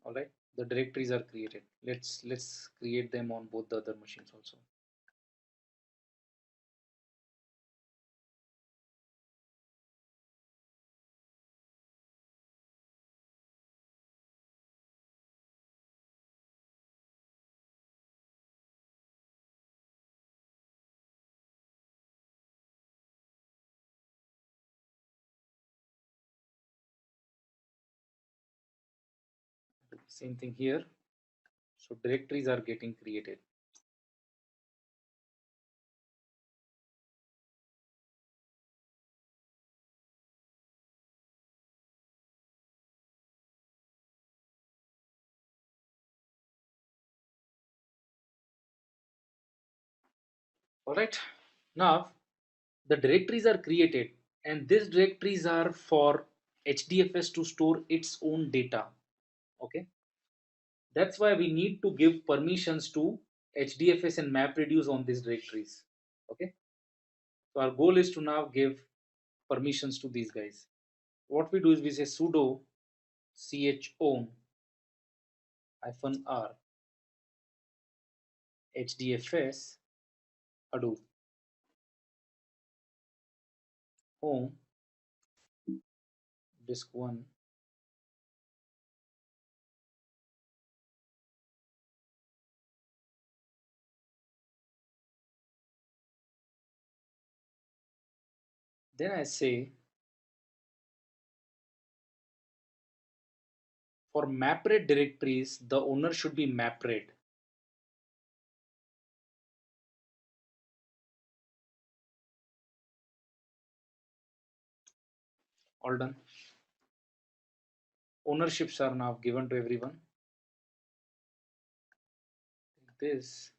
[SPEAKER 2] All right, the directories are created. Let's create them on both the other machines also. Same thing here. So directories are getting created. All right. Now the directories are created, and these directories are for HDFS to store its own data. Okay. That's why we need to give permissions to HDFS and MapReduce on these directories. Okay. So our goal is to now give permissions to these guys. What we do is we say sudo chown -r HDFS Hadoop home disk 1. Then I say for MapRed directories, the owner should be MapRed. All done. Ownerships are now given to everyone. This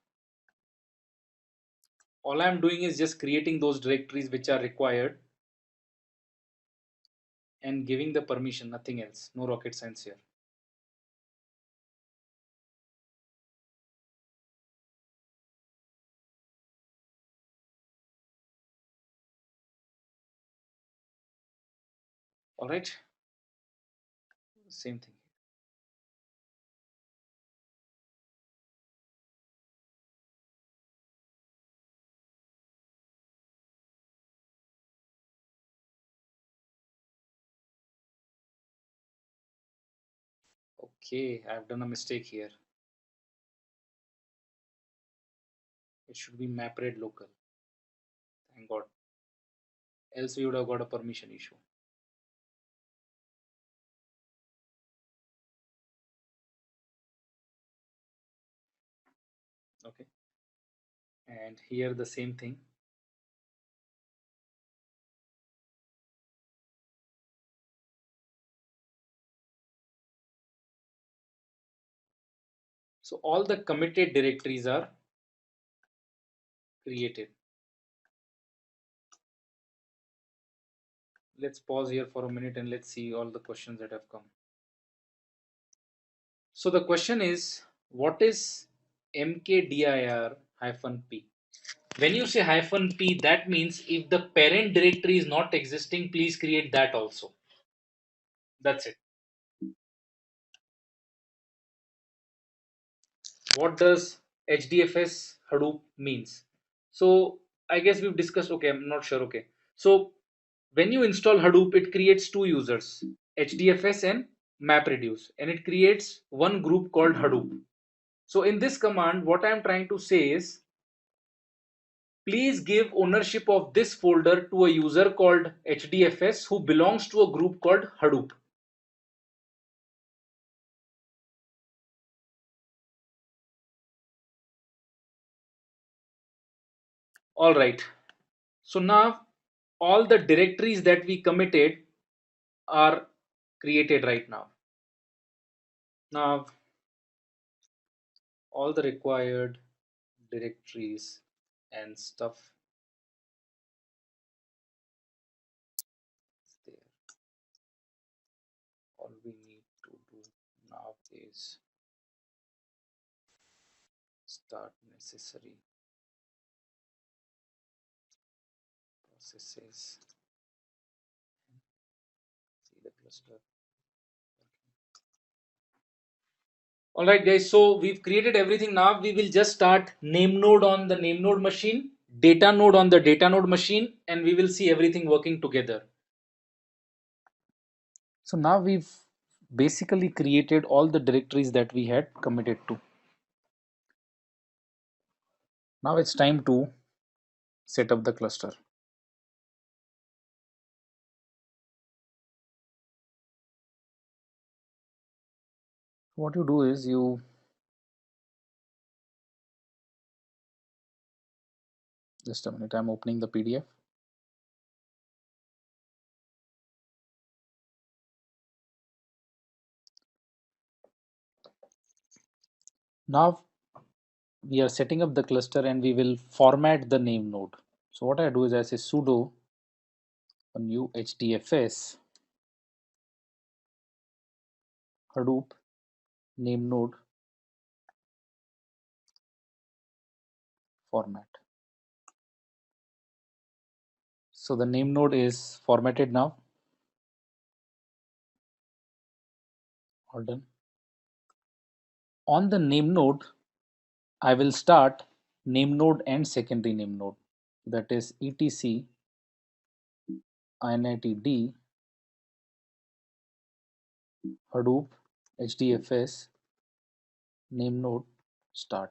[SPEAKER 2] all I'm doing is just creating those directories which are required and giving the permission, nothing else. No rocket science here. All right. Same thing. Okay, I've done a mistake here. It should be MapRed local. Thank God. Else we would have got a permission issue. Okay. And here the same thing. So all the committed directories are created. Let's pause here for a minute and let's see all the questions that have come. So the question is, what is mkdir-p? When you say -p, that means if the parent directory is not existing, please create that also. That's it. What does HDFS Hadoop means? So I guess we've discussed. Okay, I'm not sure. Okay, so when you install Hadoop, it creates two users, HDFS and MapReduce, and it creates one group called Hadoop. So in this command, what I'm trying to say is, please give ownership of this folder to a user called HDFS who belongs to a group called Hadoop. All right. So now all the directories that we committed are created right now. Now all the required directories and stuff is there. All we need to do now is start necessary processes. See the cluster. All right, guys. So we've created everything. Now we will just start name node on the name node machine, data node on the data node machine, and we will see everything working together. So now we've basically created all the directories that we had committed to. Now it's time to set up the cluster. What you do is you just a minute. I'm opening the PDF. Now we are setting up the cluster and we will format the name node. So what I do is I say sudo new hdfs Hadoop name node format. So the name node is formatted now. All done. On the name node, I will start name node and secondary name node. That is etc initd Hadoop hdfs name node start.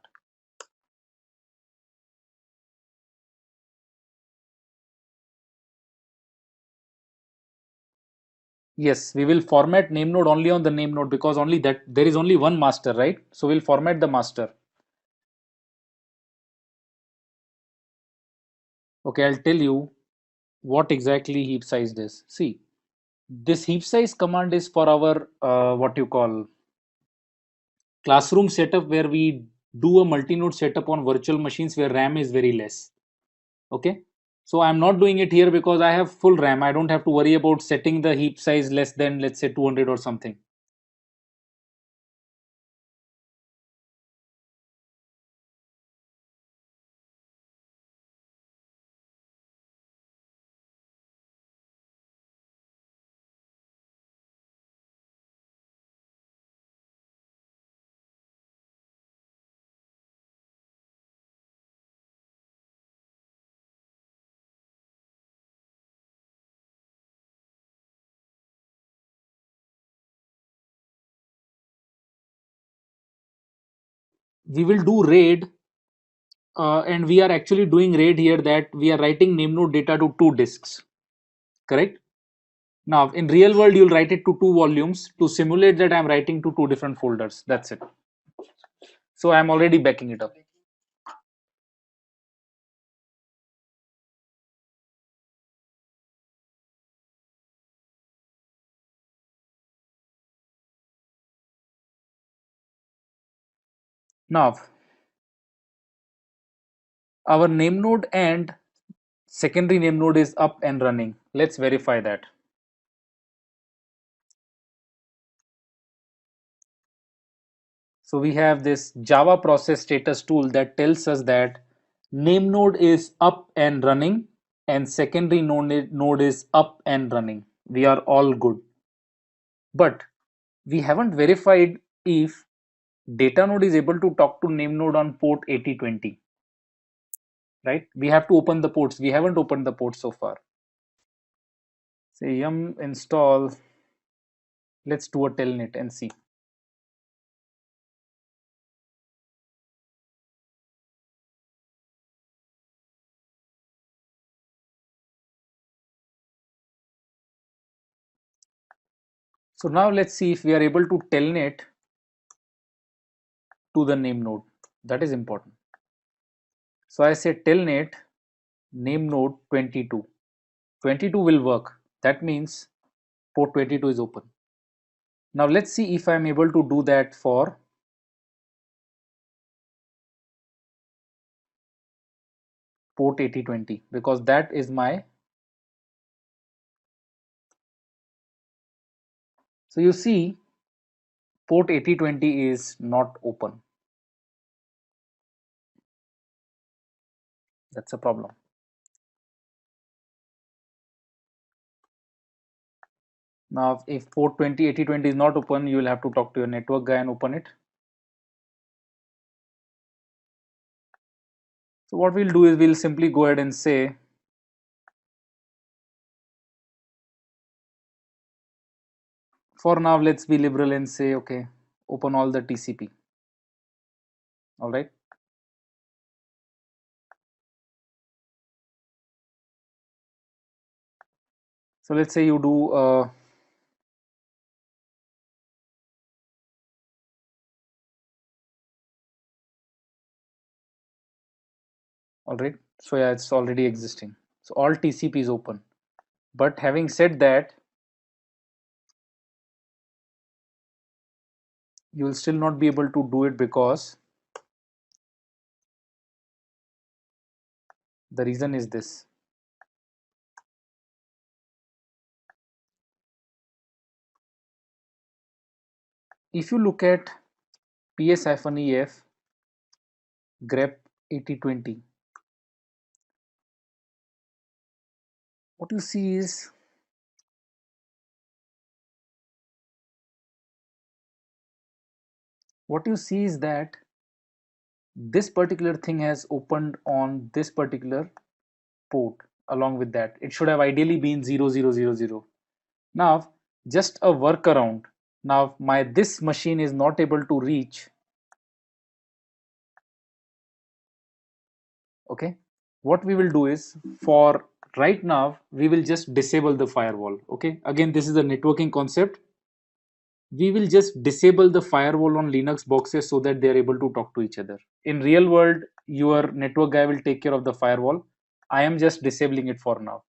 [SPEAKER 2] Yes, we will format name node only on the name node because only that there is only one master, right? So we'll format the master. Okay, I'll tell you what exactly heap size is. See, this heap size command is for our what you call classroom setup where we do a multi-node setup on virtual machines where RAM is very less. Okay, so I'm not doing it here because I have full RAM. I don't have to worry about setting the heap size less than, let's say, 200 or something. We will do RAID, and we are actually doing RAID here that we are writing name node data to two disks, correct? Now, in real world, you'll write it to two volumes. To simulate that, I'm writing to two different folders. That's it. So I'm already backing it up. Now, our name node and secondary name node is up and running. Let's verify that. So we have this Java process status tool that tells us that name node is up and running and secondary node is up and running. We are all good. But we haven't verified if data node is able to talk to name node on port 8020. Right? We have to open the ports. We haven't opened the ports so far. Say yum install. Let's do a telnet and see. So now let's see if we are able to telnet to the name node. That is important. So I say telnet name node 22. 22 will work. That means port 22 is open. Now let's see if I'm able to do that for port 8020 because that is my. So you see port 8020 is not open. That's a problem. Now if port 8020 is not open, you will have to talk to your network guy and open it. So what we'll do is we'll simply go ahead and say for now let's be liberal and say okay, open all the TCP. All right. So let's say you do All right. So yeah, it's already existing. So all TCP is open. But having said that, you will still not be able to do it because the reason is this. If you look at PS-EF grep 8020, what you see is that this particular thing has opened on this particular port. Along with that, it should have ideally been 0000. Now just a workaround. Now my this machine is not able to reach. Okay, what we will do is, for right now we will just disable the firewall. Okay, again this is a networking concept. We will just disable the firewall on Linux boxes so that they are able to talk to each other. In real world, your network guy will take care of the firewall. I am just disabling it for now.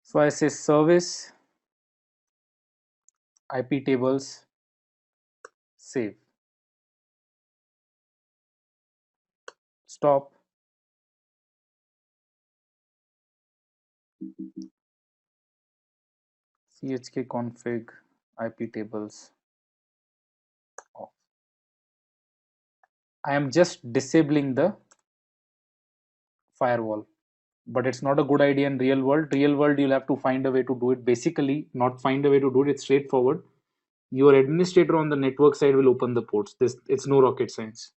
[SPEAKER 2] So I say service IP tables save stop. Chk config IP tables off. I am just disabling the firewall, but it's not a good idea in real world. Real world, you'll have to find a way to do it. Basically, not find a way to do it. It's straightforward. Your administrator on the network side will open the ports. This, it's no rocket science.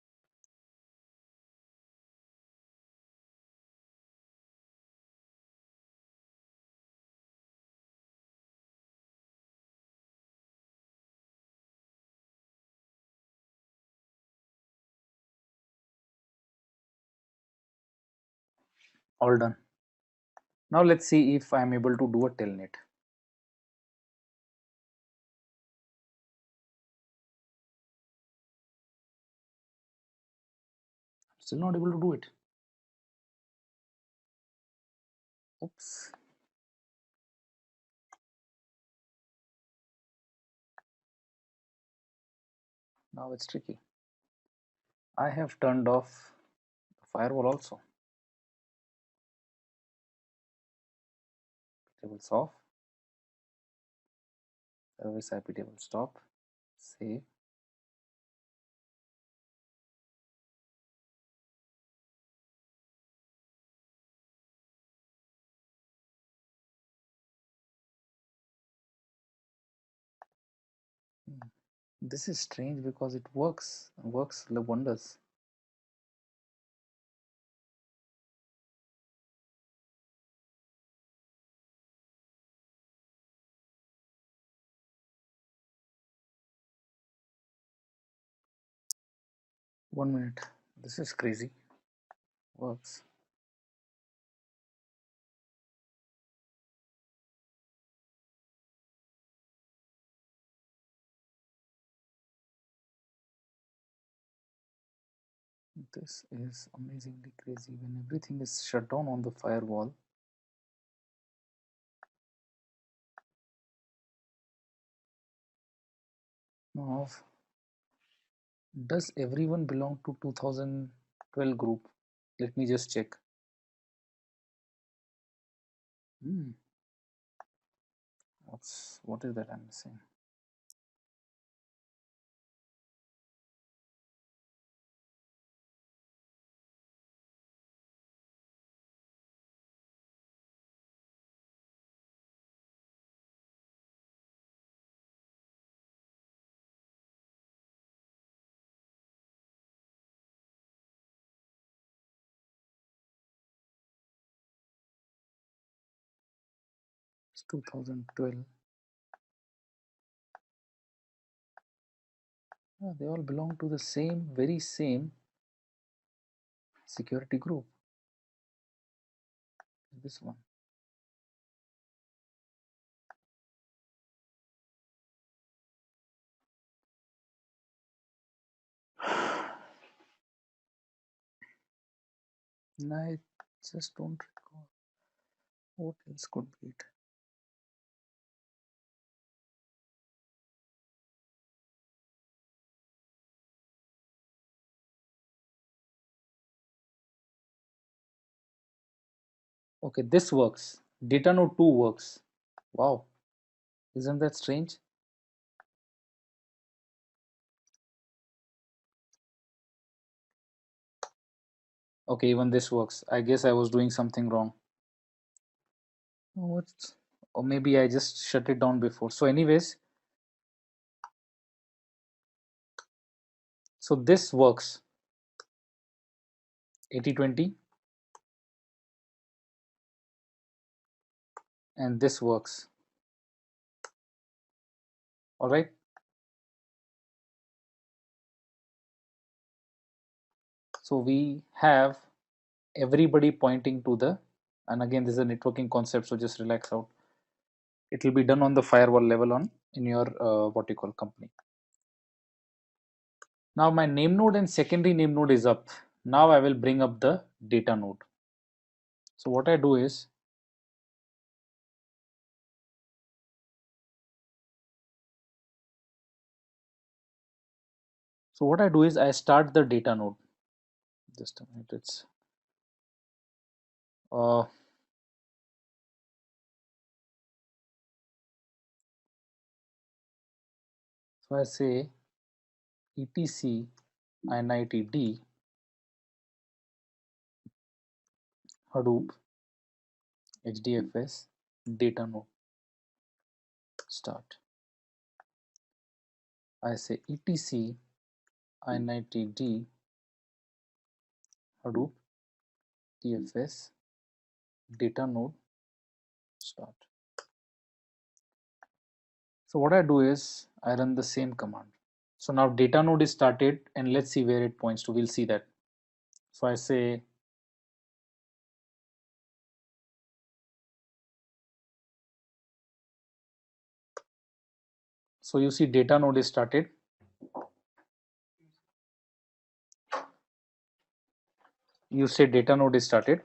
[SPEAKER 2] All done. Now let's see if I'm able to do a telnet. Still not able to do it. Oops. Now it's tricky. I have turned off the firewall also. Tables off. Service IP table stop. Save. This is strange because it works wonders. One minute. This is crazy. Works. This is amazingly crazy. When everything is shut down on the firewall, now does everyone belong to 2012 group? Let me just check. What is that I'm missing? It's 2012. Yeah, they all belong to the same, very same security group. This one. I just don't recall. What else could be it? Okay, this works. Data node 2 works. Wow, isn't that strange? Okay, even this works. I guess I was doing something wrong. What's, or maybe I just shut it down before. So anyways, so this works. 80-20, and this works. All right. So we have everybody pointing to the, and again this is a networking concept, so just relax out. It will be done on the firewall level on in your what you call company. Now my name node and secondary name node is up. Now I will bring up the data node. So what I do is, I start the data node. Just a minute, it's uh, so I say etc initd Hadoop HDFS data node start. I say etc initd Hadoop TFS data node start. So what I do is I run the same command. So now data node is started, and let's see where it points to. We'll see that. So I say so you see data node is started. You say data node is started.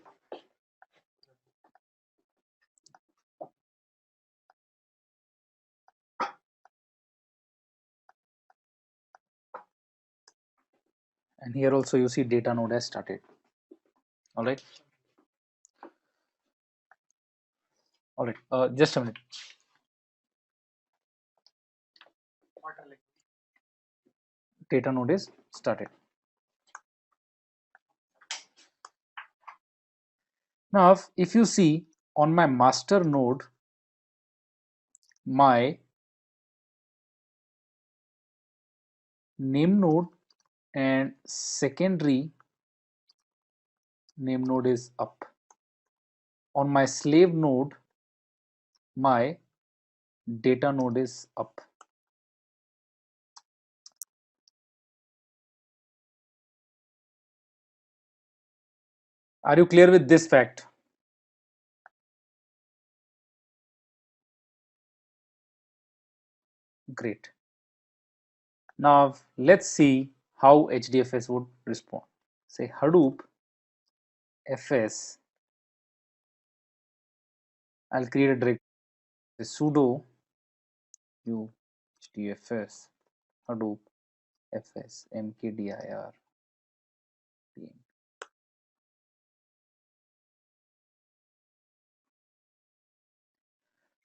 [SPEAKER 2] And here also you see data node has started. All right. All right. Just a minute. Data node is started. Now, if you see on my master node, my name node and secondary name node is up. On my slave node, my data node is up. Are you clear with this fact? Great. Now let's see how HDFS would respond. Say Hadoop FS. I'll create a directory sudo u HDFS Hadoop FS mkdir.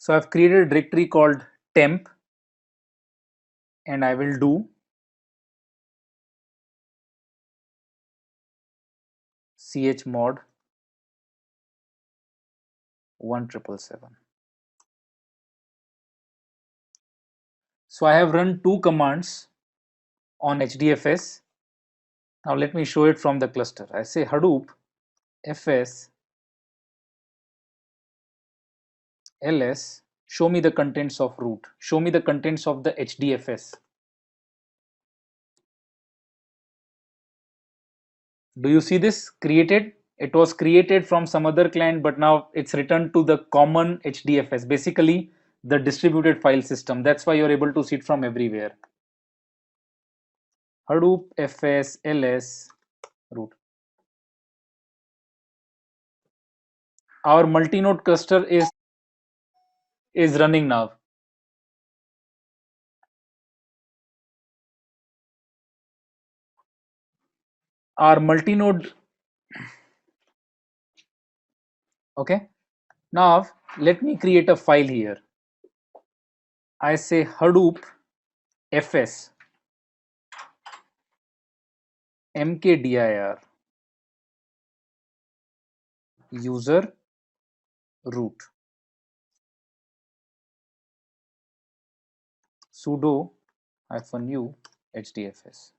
[SPEAKER 2] So I've created a directory called temp, and I will do chmod 1777. So I have run two commands on HDFS. Now let me show it from the cluster. I say Hadoop FS ls, show me the contents of root, show me the contents of the HDFS. Do you see this created? It was created from some other client, but now it's returned to the common HDFS, basically the distributed file system. That's why you're able to see it from everywhere. Hadoop FS ls root. our multi-node cluster is running now. Our multi-node, okay. Now let me create a file here. I say Hadoop fs mkdir user root sudo -u hdfs.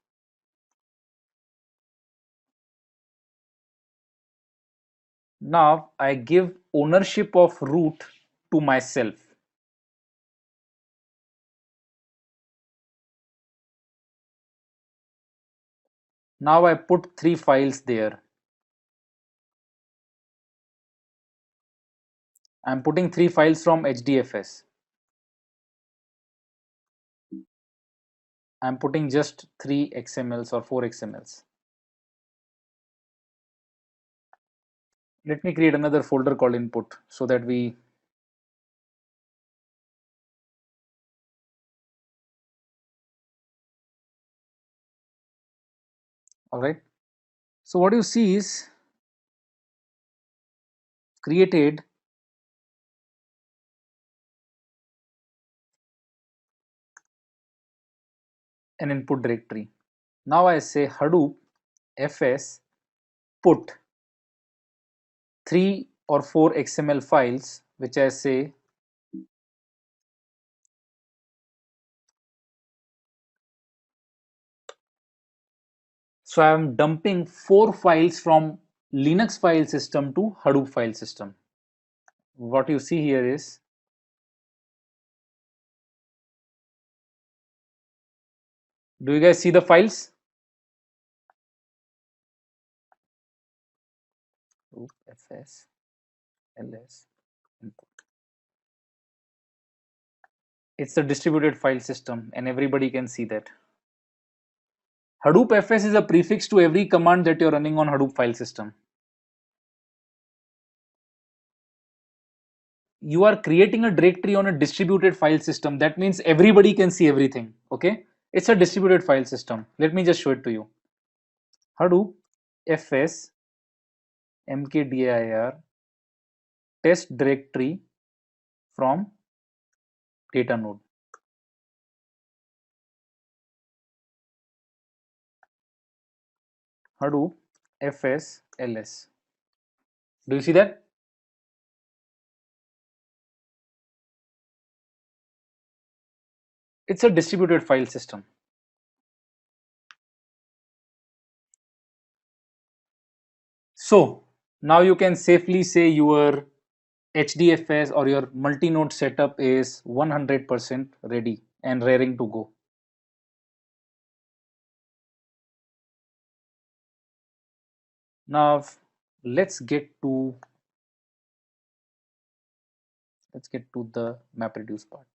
[SPEAKER 2] Now I give ownership of root to myself. Now I put 3 files there. I'm putting 3 files from HDFS. I'm putting just 3 XMLs or 4 XMLs. Let me create another folder called input so that we all right. So what you see is created an input directory. Now I say Hadoop fs put 3 or 4 XML files, which I say so I am dumping 4 files from Linux file system to Hadoop file system. What you see here is do you guys see the files? Hadoop fs ls input. It's a distributed file system and everybody can see that. Hadoop fs is a prefix to every command that you're running on Hadoop file system. You are creating a directory on a distributed file system. That means everybody can see everything. Okay, it's a distributed file system. Let me just show it to you. Hadoop fs mkdir test directory from data node. Hadoop fs ls. Do you see that? It's a distributed file system. So now you can safely say your HDFS or your multi-node setup is 100% ready and raring to go. Now let's get to the MapReduce part.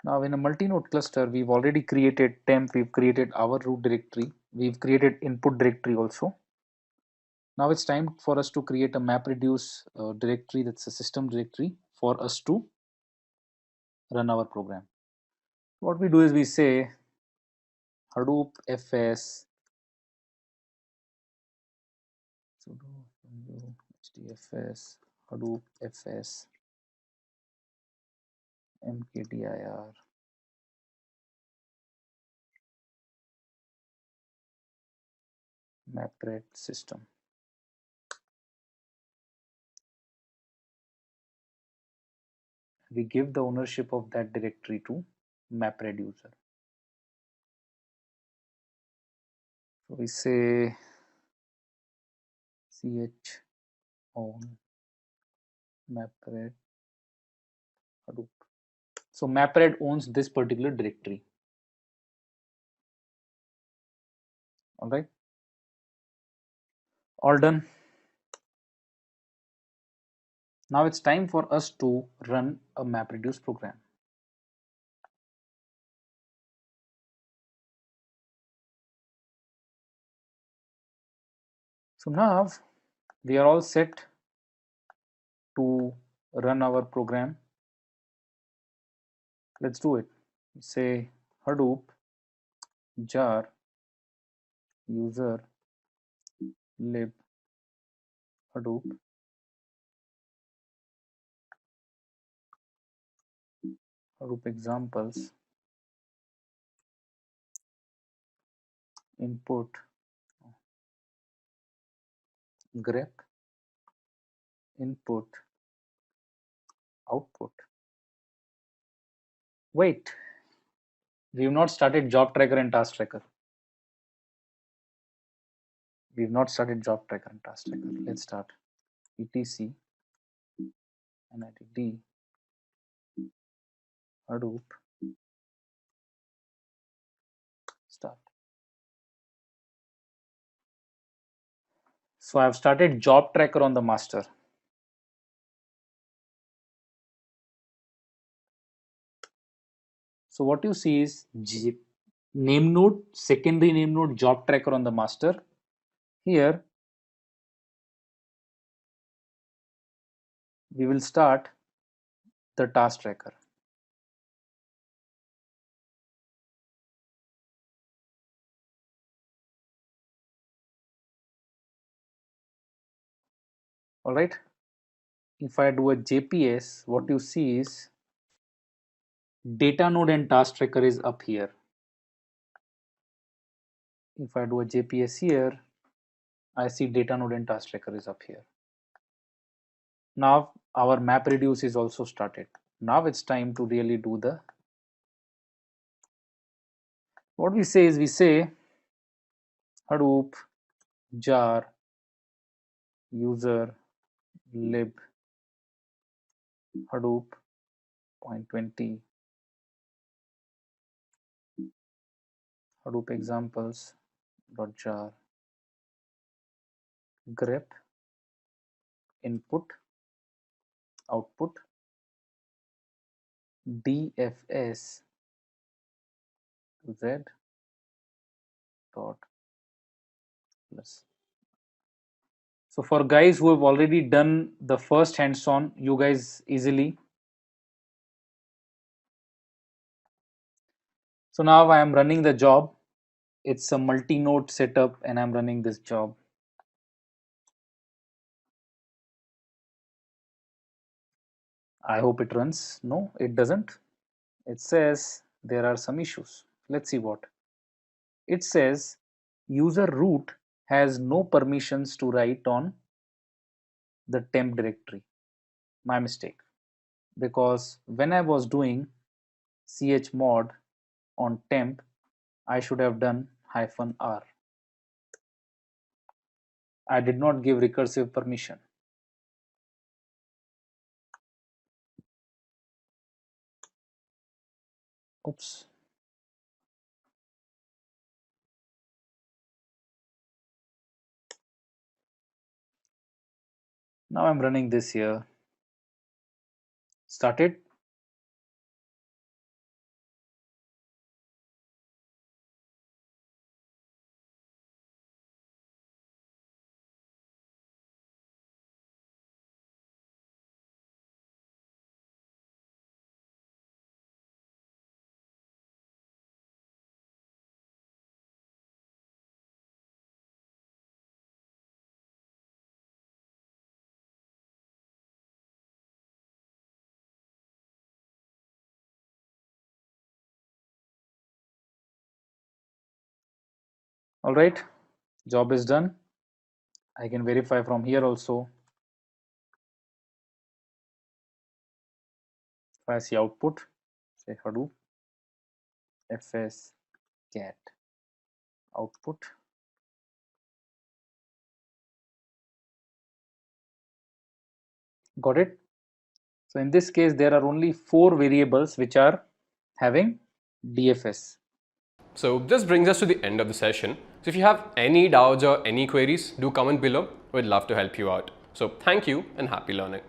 [SPEAKER 2] Now in a multi-node cluster, we've already created temp, we've created our root directory, we've created input directory also. Now it's time for us to create a MapReduce directory, that's a system directory for us to run our program. What we do is we say Hadoop fs sudo hdfs Hadoop fs mkdir mapred system. We give the ownership of that directory to mapred user. So we say ch own mapred Hadoop. So mapred owns this particular directory. All right, all done. Now it's time for us to run a MapReduce program. So now we are all set to run our program. Let's do it. Say Hadoop jar user lib Hadoop Hadoop examples input grep input output. Wait, we've not started job tracker and task tracker. We've not started job tracker and task tracker. Let's start. etc NITD Hadoop start. So I've started job tracker on the master. So what you see is name node, secondary name node, job tracker on the master. Here we will start the task tracker. All right. If I do a JPS, what you see is data node and task tracker is up here. If I do a JPS here, I see data node and task tracker is up here. Now our map reduce is also started. Now it's time to really do the, what we say is we say Hadoop jar user lib Hadoop 0.20 Hadoop examples dot jar grep input output dfs to z dot plus. So for guys who have already done the first hands-on, you guys easily. So now I am running the job. It's a multi-node setup and I'm running this job. I hope it runs. No, it doesn't. It says there are some issues. Let's see what. It says user root has no permissions to write on the temp directory. My mistake. Because when I was doing chmod on temp, I should have done -r. I did not give recursive permission. Oops. Now I'm running this here. Started. All right, job is done. I can verify from here also. If I see output, say Hadoop fs cat output. Got it? So in this case, there are only 4 variables which are having DFS.
[SPEAKER 1] So this brings us to the end of the session. So if you have any doubts or any queries, do comment below. We'd love to help you out. So thank you and happy learning.